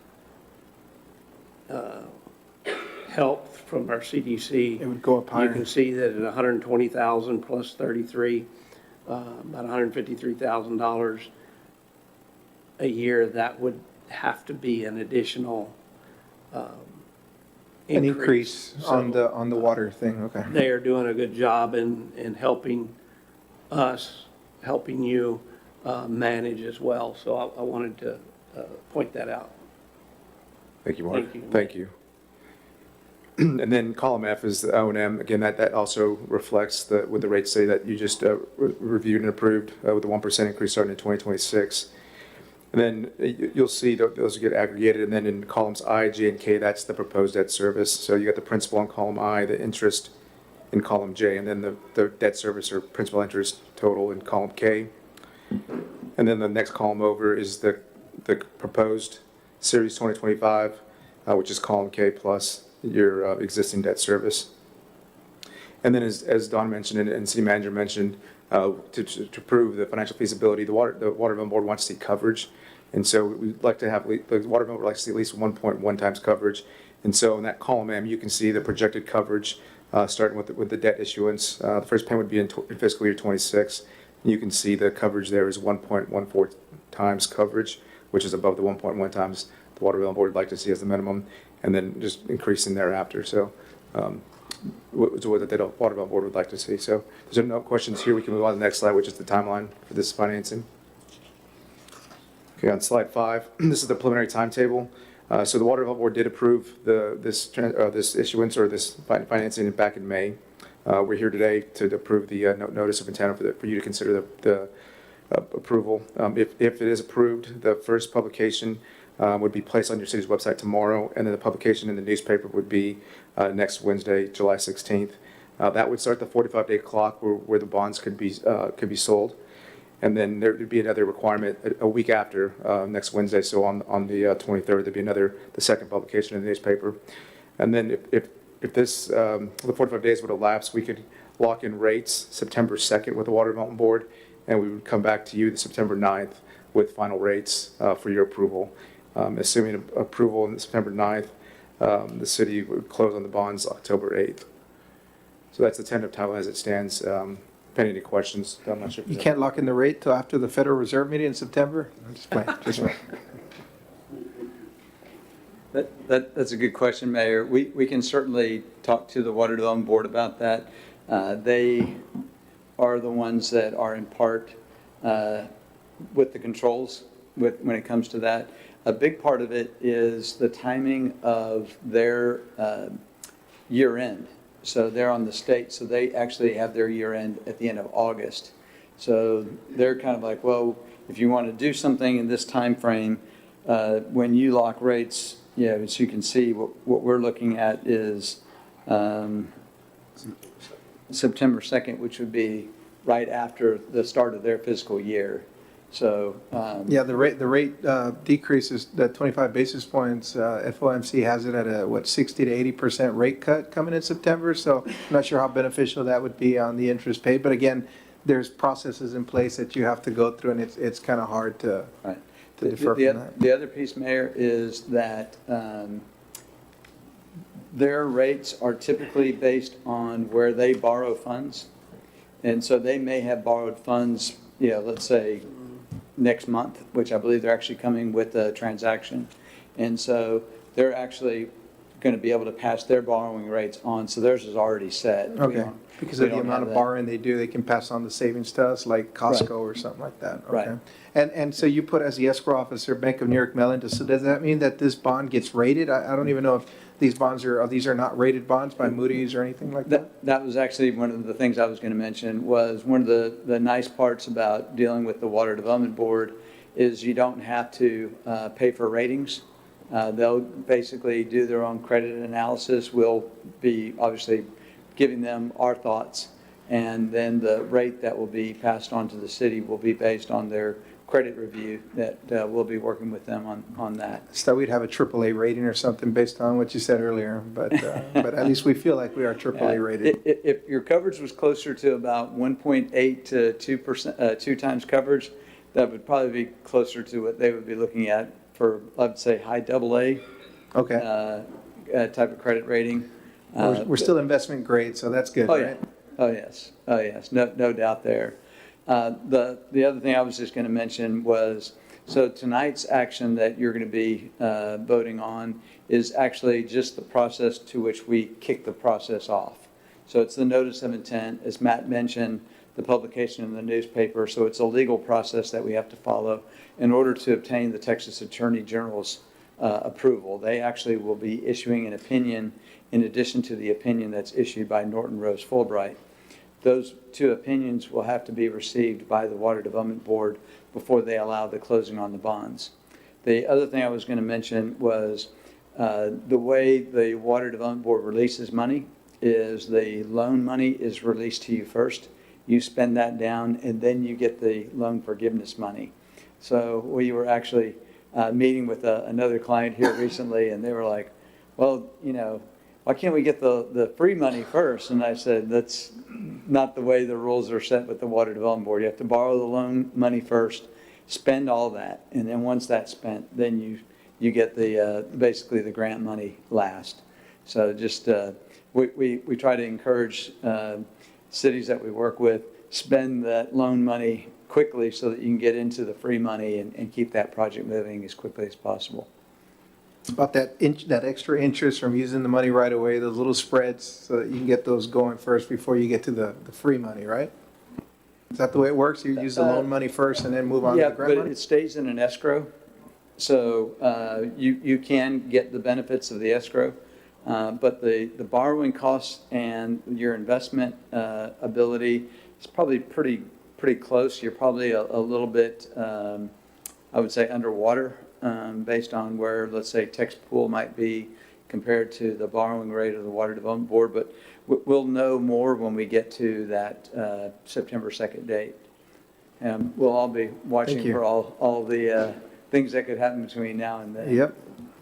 S4: help from our CDC,
S1: It would go up
S4: you
S1: higher.
S4: can see that at 120,000 plus 33, about $153,000 a year, that would have to be an additional
S1: An increase on
S4: So,
S1: the water thing, okay.
S4: They are doing a good job in helping us, helping you manage as well. So I wanted to point that out.
S9: Thank you, Mark.
S4: Thank you.
S9: Thank you. And then column F is the O&M. Again, that also reflects with the rates say that you just reviewed and approved with the 1% increase starting in 2026. And then you'll see those get aggregated. And then in columns I, J, and K, that's the proposed debt service. So you got the principal in column I, the interest in column J, and then the debt service or principal interest total in column K. And then the next column over is the proposed Series 2025, which is column K plus your existing debt service. And then as Don mentioned and City Manager mentioned, to prove the financial feasibility, the Water Development Board wants to see coverage. And so we'd like to have, the Water Development would like to see at least 1.1 times coverage. And so in that column M, you can see the projected coverage starting with the debt issuance. The first payment would be in fiscal year 26. You can see the coverage there is 1.14 times coverage, which is above the 1.1 times the Water Development Board would like to see as the minimum, and then just increasing thereafter. So what the Water Development Board would like to see. So if there's no questions here, we can move on to the next slide, which is the timeline for this financing. Okay, on slide 5, this is the preliminary timetable. So the Water Development Board did approve this issuance or this financing back in May. We're here today to approve the notice of intent for you to consider the approval. If it is approved, the first publication would be placed on your city's website tomorrow, and then the publication in the newspaper would be next Wednesday, July 16th. That would start the 45-day clock where the bonds could be sold. And then there'd be another requirement a week after, next Wednesday, so on the 23rd, there'd be the second publication in the newspaper. And then if this, the 45 days would elapse, we could lock in rates September 2nd with the Water Development Board, and we would come back to you the September 9th with final rates for your approval. Assuming approval on September 9th, the city would close on the bonds October 8th. So that's the tentative title as it stands. Pending any questions, I'm not sure.
S1: You can't lock in the rate till after the Federal Reserve meeting in September? I'm just playing, just playing.
S8: That's a good question, Mayor. We can certainly talk to the Water Development Board about that. They are the ones that are in part with the controls when it comes to that. A big part of it is the timing of their year end. So they're on the state, so they actually have their year end at the end of August. So they're kind of like, well, if you want to do something in this time frame, when you lock rates, yeah, as you can see, what we're looking at is September 2nd, which would be right after the start of their fiscal year. So
S1: Yeah, the rate decreases, that 25 basis points, FOMC has it at a, 60 to 80% rate cut coming in September, so I'm not sure how beneficial that would be on the interest paid, but again, there's processes in place that you have to go through, and it's kind of hard to
S8: right.
S1: defer from that.
S8: The other piece, Mayor, is that their rates are typically based on where they borrow funds. And so they may have borrowed funds, let's say next month, which I believe they're actually coming with a transaction. And so they're actually going to be able to pass their borrowing rates on. So theirs is already set.
S1: Okay, because of the amount of borrowing they do, they can pass on the savings to us, like Costco or something like that.
S8: Right.
S1: Okay. And so you put as the escrow officer, Bank of New York Mellon, so does that mean that this bond gets rated? I don't even know if these bonds these are not rated bonds by Moody's or anything like that?
S8: That was actually one of the things I was going to mention, was one of the nice parts about dealing with the Water Development Board is you don't have to pay for ratings. They'll basically do their own credit analysis. We'll be obviously giving them our thoughts, and then the rate that will be passed on to the city will be based on their credit review that we'll be working with them on that.
S1: So we'd have a AAA rating or something based on what you said earlier, but at least we feel like we are AAA rated.
S8: If your coverage was closer to about 1.8 to 2%, 2 times coverage, that would probably be closer to what they would be looking at for, I'd say, high AA
S1: Okay.
S8: Type of credit rating.
S1: We're still investment grade, so that's good,
S8: Oh,
S1: right?
S8: yeah. Oh, yes. No doubt there. The other thing I was just going to mention was, so tonight's action that you're going to be voting on is actually just the process to which we kick the process off. So it's the notice of intent, as Matt mentioned, the publication in the newspaper. So it's a legal process that we have to follow in order to obtain the Texas Attorney General's approval. They actually will be issuing an opinion in addition to the opinion that's issued by Norton Rose Fulbright. Those 2 opinions will have to be received by the Water Development Board before they allow the closing on the bonds. The other thing I was going to mention was the way the Water Development Board releases money is the loan money is released to you first. You spend that down, and then you get the loan forgiveness money. So we were actually meeting with another client here recently, and they were like, well, why can't we get the free money first? And I said, that's not the way the rules are set with the Water Development Board. You have to borrow the loan money first, spend all that, and then once that's spent, then you get the basically the grant money last. So just we try to encourage cities that we work with, spend that loan money quickly so that you can get into the free money and keep that project moving as quickly as possible.
S1: About that extra interest from using the money right away, those little spreads, so that you can get those going first before you get to the free money, right? Is that the way it works? You use the loan money first and then move on to the grant
S8: Yeah, but
S1: money?
S8: it stays in an escrow. So you can get the benefits of the escrow, but the borrowing costs and your investment ability is probably pretty close. You're probably a little bit, I would say, underwater based on where, let's say, Tex Pool might be compared to the borrowing rate of the Water Development Board. But we'll know more when we get to that September 2nd date. And we'll all be watching
S1: you.
S8: for all the things that could happen between now and then.
S1: Yep.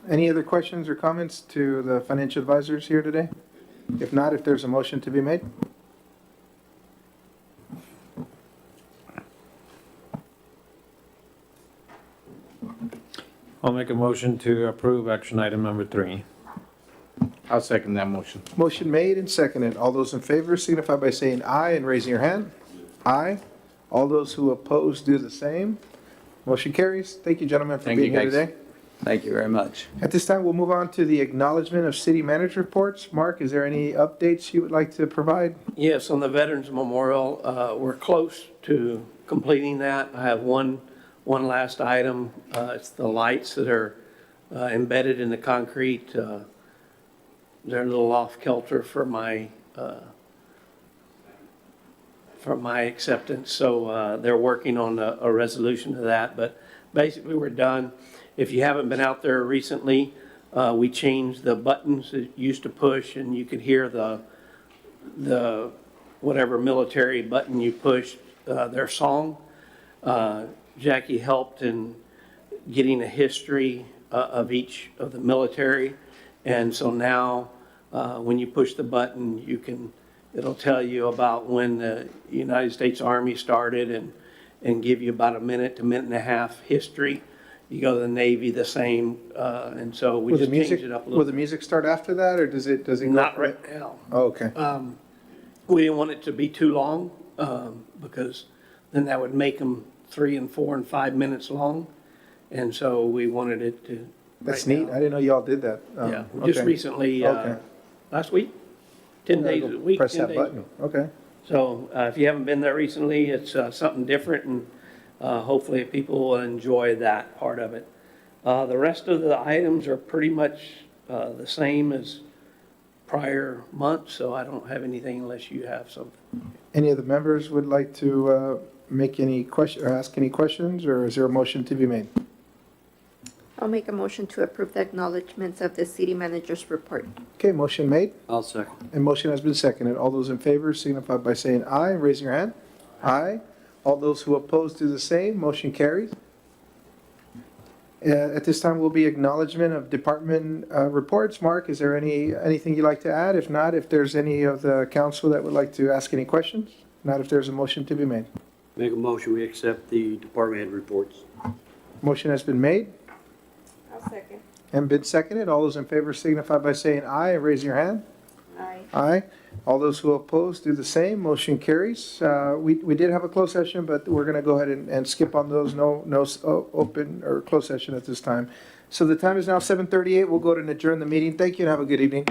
S1: Any other questions or comments to the financial advisors here today? If not, if there's a motion to be made?
S3: I'll make a motion to approve action item number 3.
S5: I'll second that motion.
S1: Motion made and seconded. All those in favor signify by saying aye and raising your hand. Aye. All those who oppose do the same. Motion carries. Thank you, gentlemen, for
S5: Thank you,
S1: being here
S5: guys.
S1: today.
S8: Thank you very much.
S1: At this time, we'll move on to the acknowledgement of city manager reports. Mark, is there any updates you would like to provide?
S4: Yes, on the Veterans Memorial, we're close to completing that. I have one last item. It's the lights that are embedded in the concrete. They're a little off kilter for my acceptance, so they're working on a resolution to that. But basically, we're done. If you haven't been out there recently, we changed the buttons that you used to push, and you could hear the whatever military button you pushed, their song. Jackie helped in getting a history of each of the military, and so now when you push the button, it'll tell you about when the United States Army started and give you about a minute to minute and a half history. You go to the Navy, the same, and so we
S1: Will the
S4: just changed
S1: music,
S4: it up a
S1: will
S4: little.
S1: the music start after that, or does it go?
S4: Not right now.
S1: Oh, okay.
S4: We didn't want it to be too long, because then that would make them 3 and 4 and 5 minutes long. And so we wanted it to.
S1: That's
S4: right
S1: neat.
S4: now.
S1: I didn't know y'all did that.
S4: Yeah, just
S1: okay.
S4: recently,
S1: Okay.
S4: last week, 10 days a week.
S1: Press
S4: 10
S1: that
S4: days.
S1: button. Okay.
S4: So if you haven't been there recently, it's something different, and hopefully people will enjoy that part of it. The rest of the items are pretty much the same as prior months, so I don't have anything unless you have something.
S1: Any of the members would like to make any question, or ask any questions, or is there a motion to be made?
S7: I'll make a motion to approve the acknowledgements of the city manager's report.
S1: Okay, motion made,
S8: I'll second.
S1: and motion has been seconded. All those in favor signify by saying aye and raising your hand. Aye. All those who oppose do the same. Motion carries. At this time will be acknowledgement of department reports. Mark, is there anything you'd like to add? If not, if there's any of the council that would like to ask any questions? Not if there's a motion to be made.
S10: Make a motion, we accept the department head reports.
S1: Motion has been made
S7: I'll second.
S1: and been seconded. All those in favor signify by saying aye and raising your hand.
S7: Aye.
S1: Aye. All those who oppose do the same. Motion carries. We did have a closed session, but we're going to go ahead and skip on those. No open or closed session at this time. So the time is now 7:38. We'll go ahead and adjourn the meeting. Thank you and have a good evening.